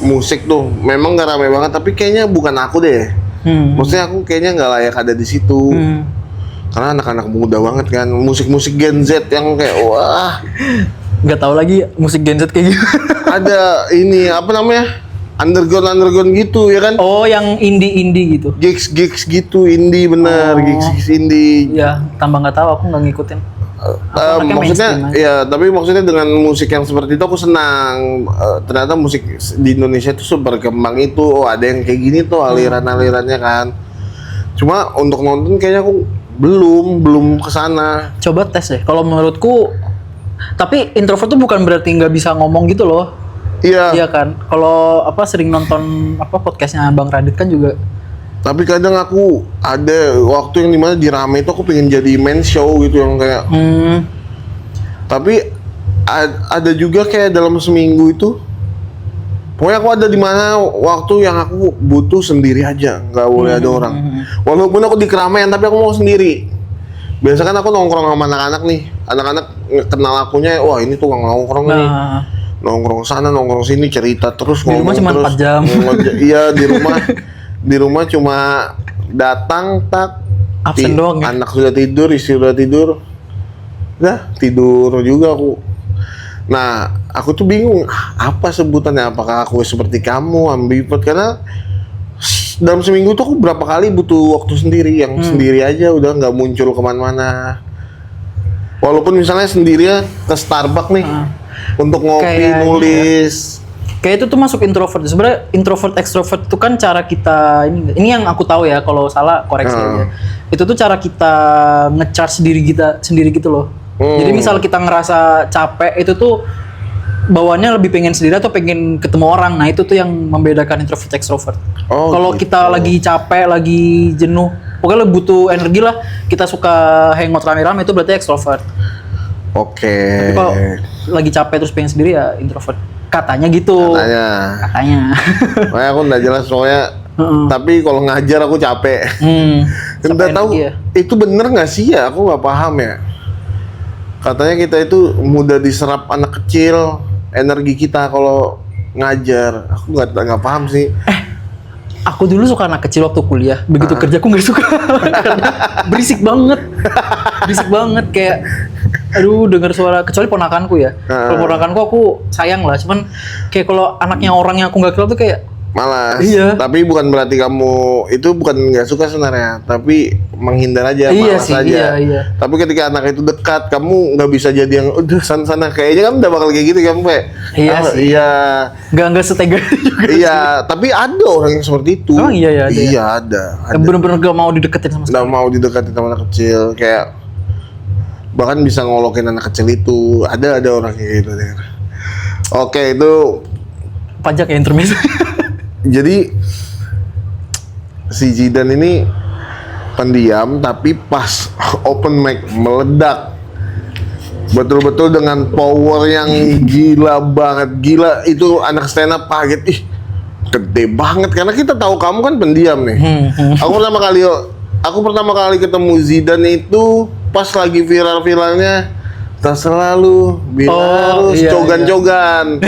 musik tuh, memang nggak rame banget, tapi kayaknya bukan aku deh. Maksudnya aku kayaknya nggak layak ada di situ. Karena anak-anak muda banget kan, musik-musik Gen Z yang kayak wah, Nggak tahu lagi musik Gen Z kayak gitu. ada ini apa namanya, underground gitu ya kan, Oh, yang indie gitu. gigs gitu, indie bener, gigs indie. Iya, tambah nggak tahu, aku nggak ngikutin. anaknya Maksudnya mainstream ya, tapi maksudnya dengan musik yang seperti itu aku senang. Ternyata musik di Indonesia itu berkembang itu, ada yang kayak gini tuh aliran-alirannya kan. Cuma untuk nonton kayaknya aku belum kesana. Coba tes deh. Kalau menurutku, tapi introvert tuh bukan berarti nggak bisa ngomong gitu loh. Iya. Iya kan? Kalau podcastnya Bang Radit kan juga. Tapi kadang aku ada waktu yang dimana di rame itu aku pengen jadi main show gitu yang kayak. Tapi ada juga kayak dalam seminggu itu, pokoknya aku ada di mana waktu yang aku butuh sendiri aja, nggak boleh ada orang. Walaupun aku di keramaian, tapi aku mau sendiri. Biasa kan aku nongkrong sama anak-anak nih, anak-anak kenal akunya, wah ini tuh nongkrong nih. Nongkrong sana, nongkrong sini, cerita terus, Di rumah ngomong cuma terus. 4 jam. Iya, di rumah Di rumah cuma datang tak Absen doang ya? anak sudah tidur, istri sudah tidur, udah tidur juga aku. Nah, aku tuh bingung apa sebutannya, apakah aku seperti kamu ambivert, karena dalam seminggu tuh aku berapa kali butuh waktu sendiri, yang sendiri aja udah nggak muncul kemana-mana. Walaupun misalnya sendirian ke Starbucks nih untuk ngopi, Kayaknya. nulis. Kayak itu tuh masuk introvert. Sebenarnya introvert ekstrovert itu kan cara kita ini yang aku tahu ya, kalau salah koreksi aja. Itu tuh cara kita nge-charge diri kita sendiri gitu loh. Jadi misal kita ngerasa capek itu tuh bawaannya lebih pengen sendiri atau pengen ketemu orang. Nah, itu tuh yang membedakan introvert ekstrovert. Oh, Kalau gitu. kita lagi capek, lagi jenuh, pokoknya lebih butuh energi lah, kita suka hangout rame-rame, itu berarti ekstrovert. Oke. Tapi kalau lagi capek terus pengen sendiri ya introvert. Katanya gitu. Katanya. Makanya aku nggak jelas soalnya. Tapi kalau ngajar aku capek. Nggak Sampai tahu energi ya. itu bener nggak sih ya? Aku nggak paham ya. Katanya kita itu mudah diserap anak kecil, energi kita kalau ngajar. Aku nggak paham sih. Aku dulu suka anak kecil waktu kuliah. Begitu kerja aku nggak suka. Karena berisik banget. Berisik banget kayak aduh dengar suara, kecuali ponakanku ya. Kalau ponakanku aku sayang lah, cuman kayak kalau anaknya orang yang aku nggak kenal tuh kayak Malas. Iya. Tapi bukan berarti kamu itu bukan nggak suka sebenarnya, tapi menghindar aja, Iya malas sih, aja. iya. Tapi ketika anak itu dekat, kamu nggak bisa jadi yang udah sana-sana, kayaknya kamu udah bakal kayak gitu kamu kayak. Iya sih. Iya. nggak setega juga. Iya, tapi ada orang yang seperti itu. Emang iya ya, ada ya? Iya, ada. Yang bener-bener gak mau dideketin sama sekali. Nggak mau didekatin sama anak kecil, kayak bahkan bisa ngolokin anak kecil itu. Ada orang kayak gitu. Oke, itu Pajak ya intermezzo. jadi si Zidane ini pendiam, tapi pas open mic meledak. Betul-betul dengan power yang gila banget. Gila, itu anak stand up kaget. Ih, gede banget karena kita tahu kamu kan pendiam nih. Aku pertama kali ketemu Zidane itu pas lagi viral-viralnya tak selalu bila harus iya, cogan-cogan.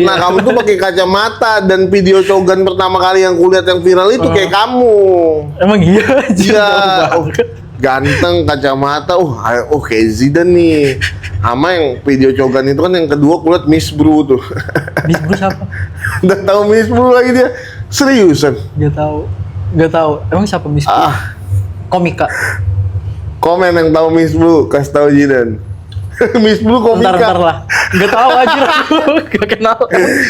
Nah, kamu tuh pakai kacamata, dan video cogan pertama kali yang kulihat yang viral itu kayak kamu. Emang iya aja. Iya, ganteng, kacamata. Kayak Zidane nih. Sama yang video cogan itu kan yang kedua kulihat Miss Bro tuh. Miss Bro siapa? Udah tahu Miss Bro lagi dia. Seriusan. Gak tahu. Emang siapa Miss Bro? Komika. Komen yang tahu Miss Bro, kasih tahu Zidane. Miss Blue komika. Bentar lah. Gak tahu aja aku. Gak kenal.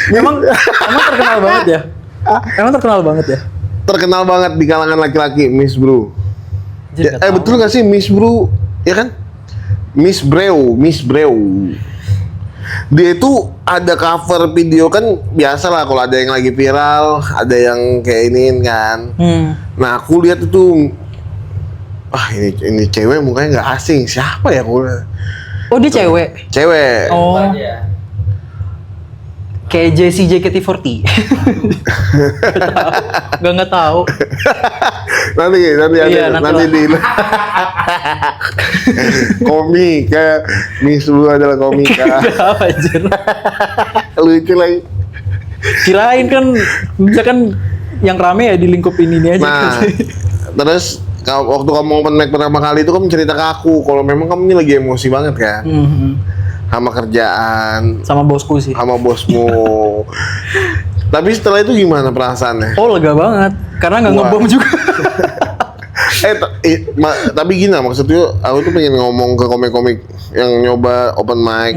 Emang terkenal banget ya? Emang terkenal banget ya? Terkenal banget di kalangan laki-laki, Miss Bro. Jadi nggak tahu. Betul gak sih Miss Bro? Ya kan? Miss Breu. Dia itu ada cover video kan, biasa lah kalau ada yang lagi viral, ada yang kayak ini kan. Nah, aku lihat itu, ini cewek mukanya nggak asing. Siapa ya aku? Oh, dia cewek. Cewek. Oh, aja. kayak Jessie JKT40. Nggak tahu. nanti Iya, ada, nanti nanti di komika. Miss Blue adalah komika. Nggak tahu anjir. Lucu lagi. Kirain kan bisa kan yang rame ya di lingkup ini aja. Nah, terus waktu kamu open mic pertama kali itu kamu cerita ke aku kalau memang kamu ini lagi emosi banget kan, sama kerjaan, Sama bosku sih. sama bosmu. Tapi setelah itu gimana perasaannya? Oh, lega banget. Karena nggak Wah. ngebom juga. Tapi gini maksudnya, aku tuh pengen ngomong ke komik-komik yang nyoba open mic,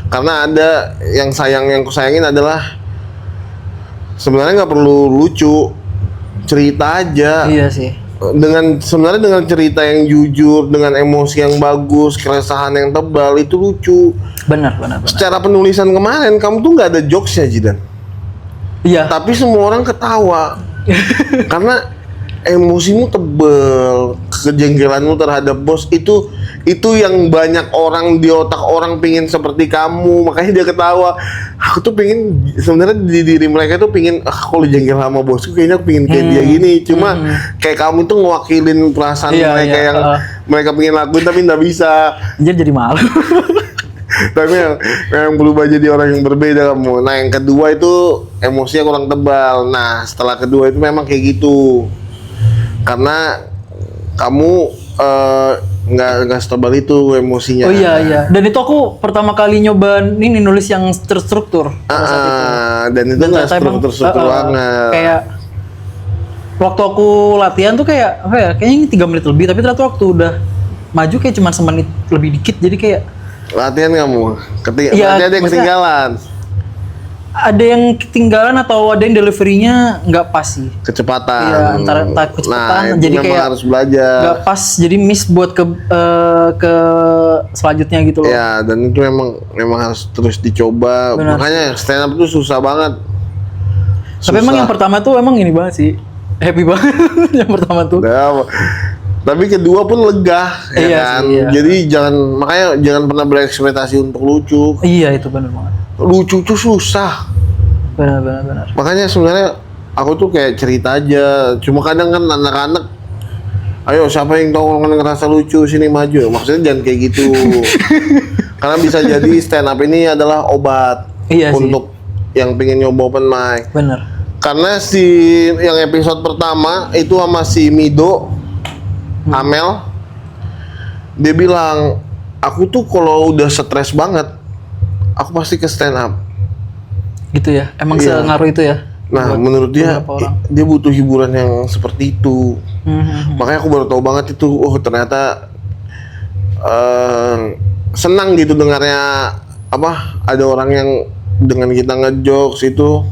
karena ada yang ku sayangin adalah sebenarnya nggak perlu lucu, cerita aja. Iya sih. Sebenarnya dengan cerita yang jujur, dengan emosi yang bagus, keresahan yang tebal, itu lucu. Benar. Secara penulisan kemarin kamu tuh nggak ada jokesnya, Jidan. Iya. Tapi semua orang ketawa karena emosimu tebel, kejengkelanmu terhadap bos itu yang banyak orang di otak orang pingin seperti kamu, makanya dia ketawa. Aku tuh pingin sebenarnya di diri mereka tuh pingin, kalau jengkel sama bosku kayaknya aku pingin kayak dia gini. Cuma kayak kamu tuh ngewakilin perasaan Iya, mereka iya, yang mereka pingin lakuin tapi nggak bisa. Jadi malu. Tapi yang berubah jadi orang yang berbeda kamu. Nah yang kedua itu emosinya kurang tebal. Nah setelah kedua itu memang kayak gitu. Karena kamu nggak setebal itu emosinya. Oh iya iya. Dan itu aku pertama kali nyoba ini nulis yang terstruktur. Dan itu nggak ternyata emang, struktur banget. Kayak waktu aku latihan tuh kayak apa ya? Kayaknya ini 3 menit lebih, tapi ternyata waktu udah maju kayak cuma semenit lebih dikit. Jadi kayak Latihan kamu, Iya, berarti ada yang maksudnya- ketinggalan. ada yang ketinggalan atau ada yang deliverynya nggak pas sih. Kecepatan. Iya, antara kecepatan, Nah, itu jadi memang kayak harus belajar. nggak pas, jadi miss buat ke selanjutnya gitu loh. Ya, dan itu memang harus terus dicoba. Benar. Makanya stand up itu susah banget. Tapi emang yang pertama tuh emang ini banget sih, happy banget yang pertama tuh. Nah, tapi kedua pun lega, ya Iya kan. sih, iya. Jadi jangan pernah berekspektasi untuk lucu. Iya itu benar banget. Lucu tuh susah. Benar. Makanya sebenarnya aku tuh kayak cerita aja. Cuma kadang kan anak-anak, ayo siapa yang tahu ngerasa lucu sini maju. Maksudnya jangan kayak gitu. Karena bisa jadi stand up ini adalah obat Iya sih. untuk yang pengen nyoba open mic. Benar. Karena yang episode pertama itu sama si Mido, Amel, dia bilang, aku tuh kalau udah stres banget, aku pasti ke stand up. Gitu ya. Emang Iya. sengaruh itu ya. Nah, buat menurut dia, beberapa orang. dia butuh hiburan yang seperti itu. Makanya aku baru tahu banget itu, oh ternyata senang gitu dengarnya apa? Ada orang yang dengan kita ngejokes itu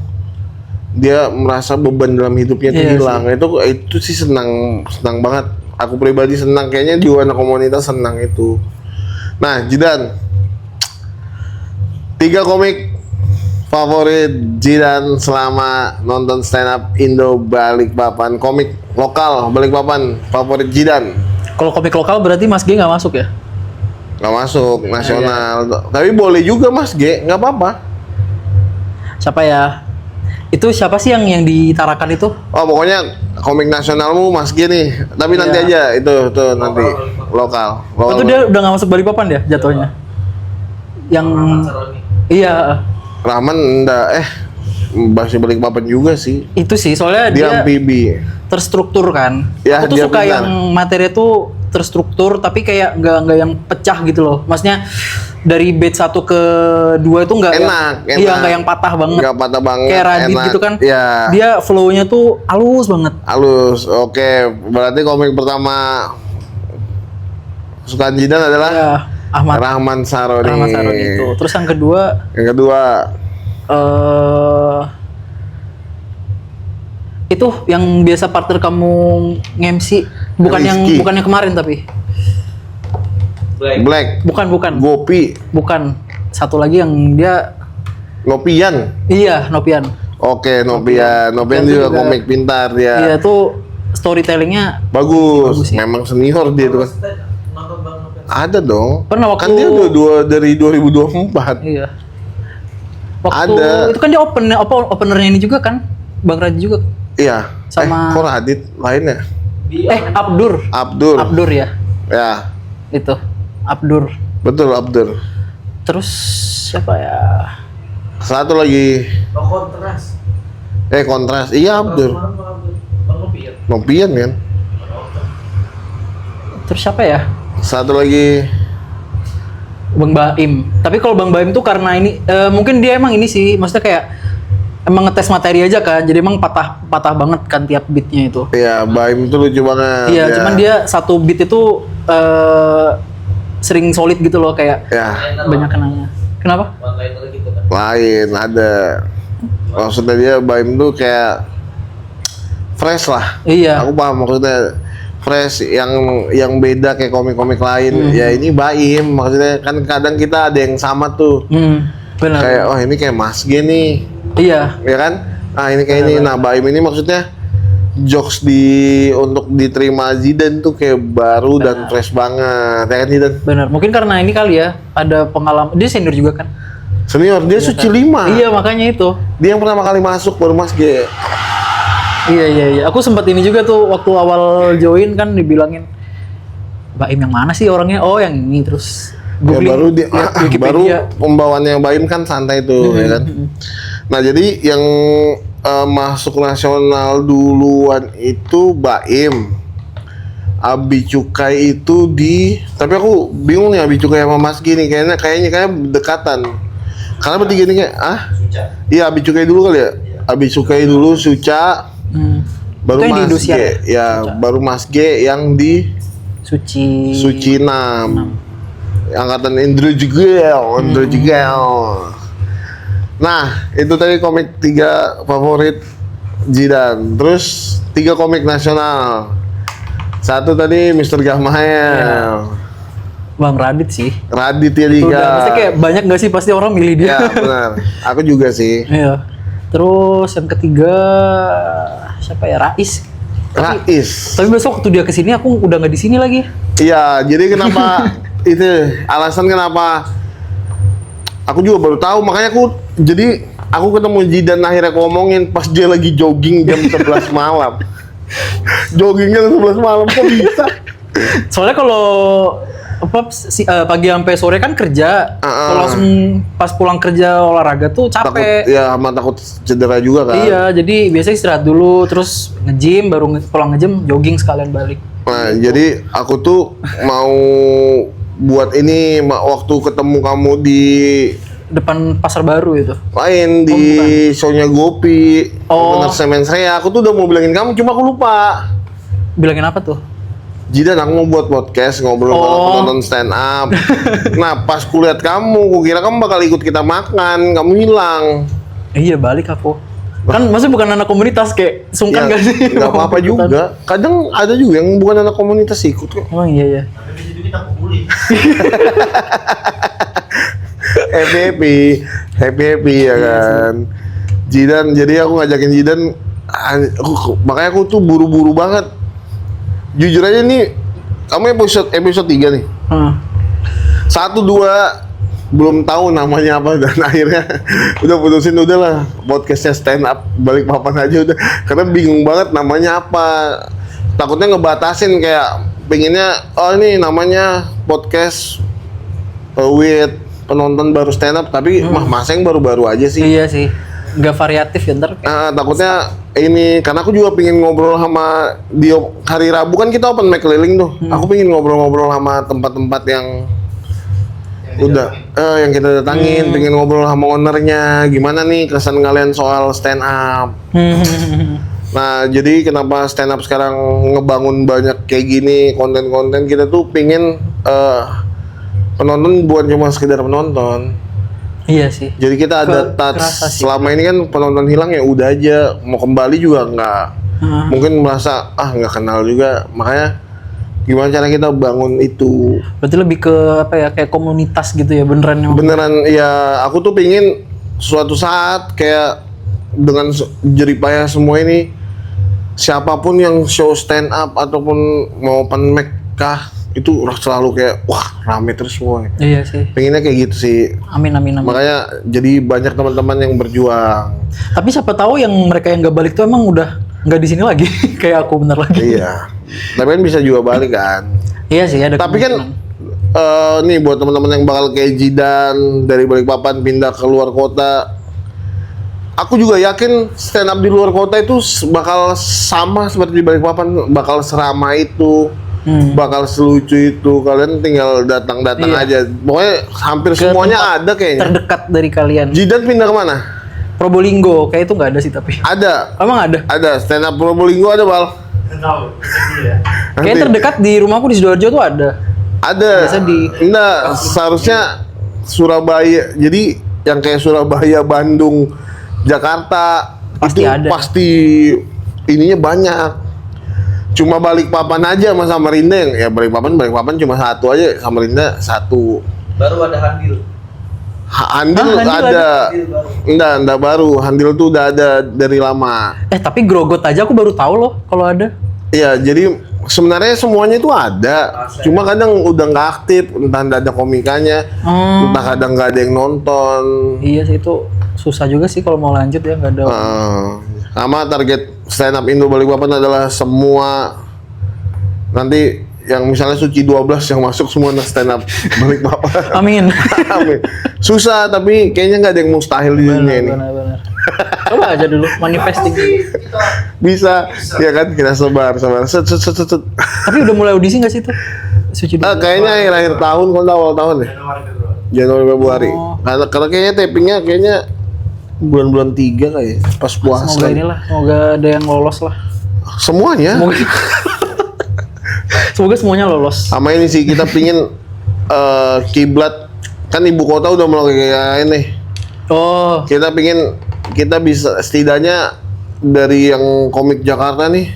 dia merasa beban dalam hidupnya tuh Iya hilang. Itu sih senang banget. Aku pribadi senang, kayaknya di anak komunitas senang itu. Nah, Jidan, 3 komik favorit Jidan selama nonton stand up Indo Balikpapan, komik lokal Balikpapan favorit Jidan. Kalau komik lokal berarti Mas G nggak masuk ya? Nggak masuk nasional, tapi boleh juga Mas G, nggak apa-apa. Siapa ya? Itu siapa sih yang ditarakan itu? Oh pokoknya komik nasionalmu Mas G nih, tapi nanti Iya. aja itu tuh nanti lokal. Oh, itu dia udah nggak masuk Balikpapan ya jatuhnya? Yang Saroni. iya Rahman enggak, masih Balikpapan juga sih. itu sih soalnya Dia dia amfibi. terstruktur kan. Ya, Aku tuh dia suka benar. yang materi tuh terstruktur tapi kayak nggak yang pecah gitu loh. Maksudnya dari bait 1 ke 2 itu nggak Enak. iya nggak yang patah banget. Nggak patah banget. Kayak Radit enak. gitu kan. Iya. Dia flow-nya tuh halus banget. Halus, oke. Berarti komik pertama kesukaan Jidan adalah Ya, Ahmad Rahman Saroni. Rahmat Saroni itu. Terus yang kedua Yang kedua, itu yang biasa partner kamu nge-MC bukan Rizky. yang kemarin tapi Black, bukan Gopi, satu lagi yang dia Nopian. iya Nopian. Oke, Nopian Nopian juga juga. komik pintar dia. Iya tuh storytellingnya Bagus, Bagus ya. memang senior dia tuh. Nonton Bang Nopen. Ada dong. Pernah waktu- Kan dia udah dari 2024. iya. Waktu Ada. itu kan dia openernya ini juga kan Bang Raji juga. Iya. Sama- Kok Radit lainnya? Abdur. Ya Ya, itu Abdur. betul Abdur. Terus siapa ya? Satu lagi. Oh, kontras. Kontras. Iya Abdur. Bang Nopian. Nopian kan. Terus siapa ya? Satu lagi. Bang Baim. Tapi kalau Bang Baim tuh karena ini mungkin dia emang ini sih, maksudnya kayak emang ngetes materi aja kan. Jadi emang patah banget kan tiap beatnya itu. Iya, Baim itu lucu banget. Iya, ya. cuman dia satu beat itu sering solid gitu loh kayak Ya, banyak kenanya. Kenapa? One liner gitu kan. lain ada. Maksudnya dia Baim tuh kayak fresh lah. Iya. Aku paham maksudnya fresh yang beda kayak komik-komik lain. Ya ini Baim maksudnya kan kadang kita ada yang sama tuh. Benar. Kayak oh ini kayak Mas G nih. Iya. Ya kan? Ah ini kayak ini. Nah, Baim ini maksudnya jokes untuk diterima Zidan tuh kayak baru dan fresh banget. Ya kan Zidan? Benar. Mungkin karena ini kali ya, ada pengalaman. Dia senior juga kan? Senior, dia suci 5. Iya, makanya itu. Dia yang pertama kali masuk baru Mas G. Iya. Aku sempat ini juga tuh waktu awal join kan dibilangin Baim yang mana sih orangnya? Oh, yang ini terus. Ya, baru dia, lihat Wikipedia. baru pembawaannya Baim kan santai tuh ya kan. Nah jadi yang masuk nasional duluan itu Baim. Abi Cukai itu tapi aku bingung nih Abi Cukai sama Mas Gini kayaknya berdekatan. Karena bertiga ini kayak Suca. Iya Abi Cukai dulu kali ya. Abi Cukai dulu Suca. Baru Itu yang di Mas G. Indosiar Ya, baru Mas G yang di Suci 6. Angkatan Indro juga. Nah, itu tadi komik 3 favorit Jidan. Terus 3 komik nasional. Satu tadi Mr. Gahmael. Bang Radit sih. Raditya Itu Dika. udah pasti kayak banyak gak sih pasti orang milih dia. Ya, benar. Aku juga sih. Iya. Terus yang ketiga siapa ya? Rais. Rais. Tapi besok waktu dia kesini aku udah nggak di sini lagi. Iya, jadi kenapa itu alasan kenapa aku juga baru tahu, makanya aku ketemu Jidan akhirnya ngomongin pas dia lagi jogging jam 11 malam. Joggingnya 11 malam kok bisa? Soalnya kalau pagi sampai sore kan kerja, kalau langsung pas pulang kerja olahraga tuh capek. Takut cedera juga kan. Iya, jadi biasanya istirahat dulu, terus nge-gym, baru pulang nge-gym, jogging sekalian balik. Nah, jadi aku tuh mau buat ini waktu ketemu kamu di Depan pasar baru itu. lain di show-nya Gopi, Oh. Bener Semen Saya. Aku tuh udah mau bilangin kamu, cuma aku lupa. Bilangin apa tuh? Jidan, aku mau buat podcast ngobrol sama penonton stand up. Nah, pas kulihat kamu, kukira kamu bakal ikut kita makan, kamu hilang. Iya, balik aku. Kan maksudnya bukan anak komunitas, kayak sungkan gak sih? Nggak apa-apa juga. Kadang ada juga yang bukan anak komunitas ikut kok. Emang iya ya. Tapi di situ kita pembuli. happy ya kan. Jidan, jadi aku ngajakin Jidan, makanya aku tuh buru-buru banget. Jujur aja nih, kamu episode 3 nih. 1, 2 belum tahu namanya apa dan akhirnya udah putusin udahlah podcastnya stand up balik papan aja udah, karena bingung banget namanya apa. Takutnya ngebatasin kayak pengennya ini namanya podcast with penonton baru stand up, tapi masa yang baru-baru aja sih. Iya sih. Nggak variatif ya ntar. Takutnya ini, karena aku juga pengen ngobrol sama Dio. Hari Rabu kan kita open mic keliling tuh. Aku pengen ngobrol-ngobrol sama tempat-tempat yang yang kita datangin, pengen ngobrol sama ownernya, gimana nih kesan kalian soal stand up. Nah, jadi kenapa stand up sekarang ngebangun banyak kayak gini konten-konten, kita tuh pengen penonton bukan cuma sekedar penonton. Iya sih. Jadi kita ada touch. Kerasa sih. Selama ini kan penonton hilang ya udah aja, mau kembali juga nggak. Mungkin merasa nggak kenal juga, makanya gimana cara kita bangun itu. Berarti lebih ke apa ya, kayak komunitas gitu ya, beneran yang Beneran ya, aku tuh pingin suatu saat kayak dengan jeripaya semua ini, siapapun yang show stand up ataupun mau open mic kah, itu selalu kayak wah rame terus semua. Iya sih. Pengennya kayak gitu sih. Amin. Makanya jadi banyak teman-teman yang berjuang. Tapi siapa tahu yang mereka yang nggak balik tuh emang udah nggak di sini lagi, kayak aku bener lagi. Iya. Tapi kan bisa juga balik kan. Iya sih, ada. Tapi kan kemungkinan. nih buat teman-teman yang bakal kayak Jidan dari Balikpapan pindah ke luar kota, aku juga yakin stand up di luar kota itu bakal sama seperti di Balikpapan, bakal seramai itu, bakal selucu itu. Kalian tinggal datang-datang Iya. aja. Pokoknya hampir Ke semuanya tempat ada kayaknya. terdekat dari kalian. Jidan pindah kemana? Probolinggo, kayak itu nggak ada sih tapi. Ada. Emang ada? Ada stand up Probolinggo ada, Bal. Tahu. Iya. Kayak terdekat di rumahku di Sidoarjo tuh ada. Ada. Biasa Enggak, seharusnya Surabaya. Jadi yang kayak Surabaya, Bandung, Jakarta Pasti itu ada. pasti ininya banyak. Cuma Balikpapan aja sama Samarinda yang ya Balikpapan cuma satu aja, Samarinda satu. Baru ada Handil. Handil Handil ada. Handil baru. Enggak baru. Handil tuh udah ada dari lama. Tapi Grogot aja aku baru tahu loh kalau ada. Iya, jadi sebenarnya semuanya itu ada. Cuma kadang udah nggak aktif, entah nggak ada komikanya, entah kadang nggak ada yang nonton. Iya sih, itu susah juga sih kalau mau lanjut ya, nggak ada. Sama target stand up Indo Balikpapan adalah semua nanti yang misalnya Suci 12 yang masuk semua anak stand up Balikpapan. Amin. Amin. Susah tapi kayaknya nggak ada yang mustahil di dunia ini. Benar. Coba aja dulu manifesting. Bisa, ya kan kita sebar. Set. Tapi udah mulai audisi nggak sih tuh? Suci dulu. Kayaknya akhir tahun kalau awal tahun ya. Januari Februari. Oh. Karena kayaknya tapingnya bulan-bulan 3 kayak pas puasa. Semoga ada yang lolos lah. Semuanya. Semoga semuanya lolos. Sama ini sih kita pingin kiblat kan ibu kota udah mulai kayak ini. Oh, Kita pingin kita bisa setidaknya dari yang komik Jakarta nih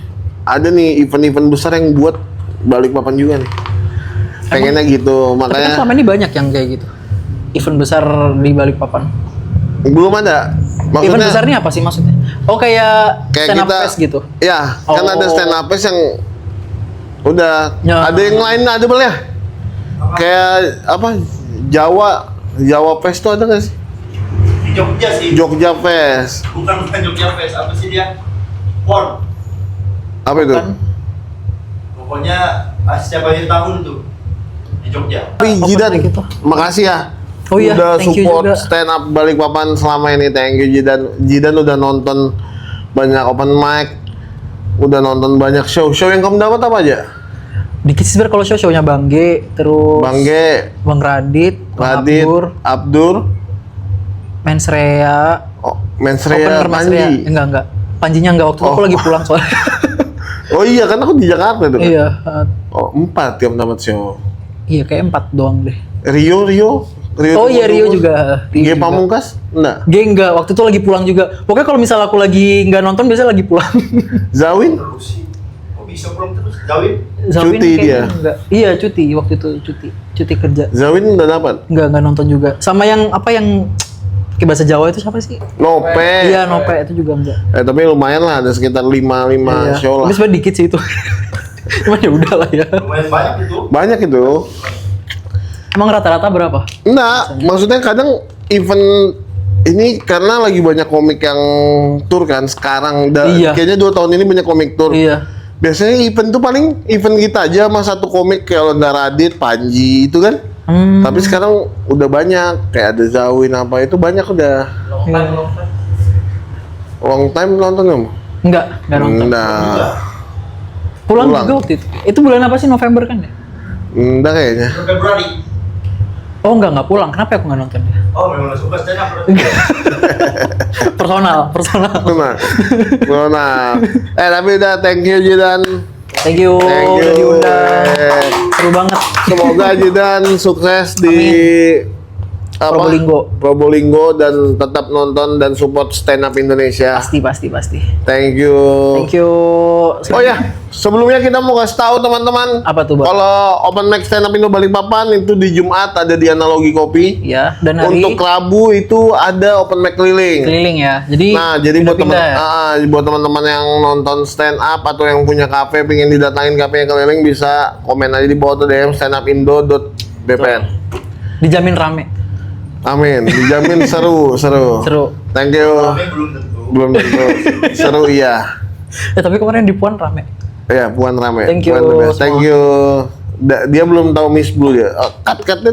ada nih event-event besar yang buat Balikpapan juga nih. Pengennya gitu, tapi kan makanya selama ini banyak yang kayak gitu. Event besar di Balikpapan. belum ada. Event besar ini apa sih maksudnya? Oh, kayak stand up kita fest gitu. Ya, kan Oh. ada stand up fest yang udah Ya. ada yang lain ada boleh ya? Kayak apa? Jawa Fest tuh ada nggak sih? Di Jogja sih. Jogja Fest. Bukan Jogja Fest, apa sih dia? PON. Apa itu? Bukan. Pokoknya setiap akhir tahun tuh di Jogja. Tapi Open Jidan, mic itu. makasih ya. Oh iya, udah thank you support juga. stand up Balikpapan selama ini. Thank you Jidan. Jidan udah nonton banyak open mic, udah nonton banyak show. Show yang kamu dapat apa aja? Dikit sih sebenarnya kalau show-nya Bang G, terus Bang G, Bang Radit, Bang Radit, Abdur, Abdur, Mensrea, oh, Mensrea, Open Mas Rea. Panji. Enggak. Panjinya enggak, waktu itu aku Oh. lagi pulang soalnya. Oh iya kan aku di Jakarta tuh. Kan? Iya, Oh 4 yang dapat show. iya kayak 4 doang deh. Rio. Oh iya, Rio juga. G Rio juga. Pamungkas? Enggak. G enggak, waktu itu lagi pulang juga. Pokoknya kalau misal aku lagi nggak nonton, biasanya lagi pulang. Zawin? Terus sih. Kok bisa pulang terus? Zawin? Zawin Cuti kayaknya dia. Enggak. Iya, cuti waktu itu, cuti kerja. Zawin udah dapat? Enggak nonton juga. Sama yang apa yang kayak bahasa Jawa itu siapa sih? Nope. Iya, Nope itu juga enggak. Tapi lumayan lah, ada sekitar 5 Iya. show lah. Tapi sebenarnya dikit sih itu. Cuman ya udah lah ya. Lumayan banyak itu. Banyak itu. Emang rata-rata berapa? Enggak, maksudnya kadang event ini karena lagi banyak komik yang tur kan sekarang. Iya. Kayaknya 2 tahun ini banyak komik tur. Iya. Biasanya event tuh paling event kita aja sama satu komik kayak Londa Radit, Panji itu kan. Tapi sekarang udah banyak kayak ada Zawin apa itu banyak udah. Long time nonton kamu? Enggak nonton. Enggak. Pulang pulang. juga waktu itu. Itu bulan apa sih? November kan ya? Enggak kayaknya. Februari. Oh enggak pulang. Kenapa aku nggak nonton ya? Oh, memang nggak suka stand up berarti. Personal. Nah, tapi udah thank you Jidan. Thank you. Thank you. Udah diundang. Seru banget. Semoga Jidan sukses di Probolinggo dan tetap nonton dan support stand up Indonesia. Pasti. Thank you. Thank you. Oh ya, sebelumnya kita mau kasih tahu teman-teman. Apa tuh, Bang? Kalau open mic stand up Indo Balikpapan itu di Jumat ada di Analogi Kopi. Ya, dan hari Untuk Rabu itu ada open mic keliling. keliling ya. Jadi Nah, jadi buat pindah-pindah ya? buat teman-teman yang nonton stand up atau yang punya kafe pengen didatangin kafe keliling bisa komen aja di bawah tuh DM standupindo.bpn. dijamin rame. Amin, dijamin seru. Seru. Thank you. Tapi belum tentu. Belum tentu. Seru iya. Tapi kemarin di Puan rame. Iya, Puan rame. Thank you Puan the best. semua. Thank you. Dia belum tahu Miss Blue ya. Cut kan.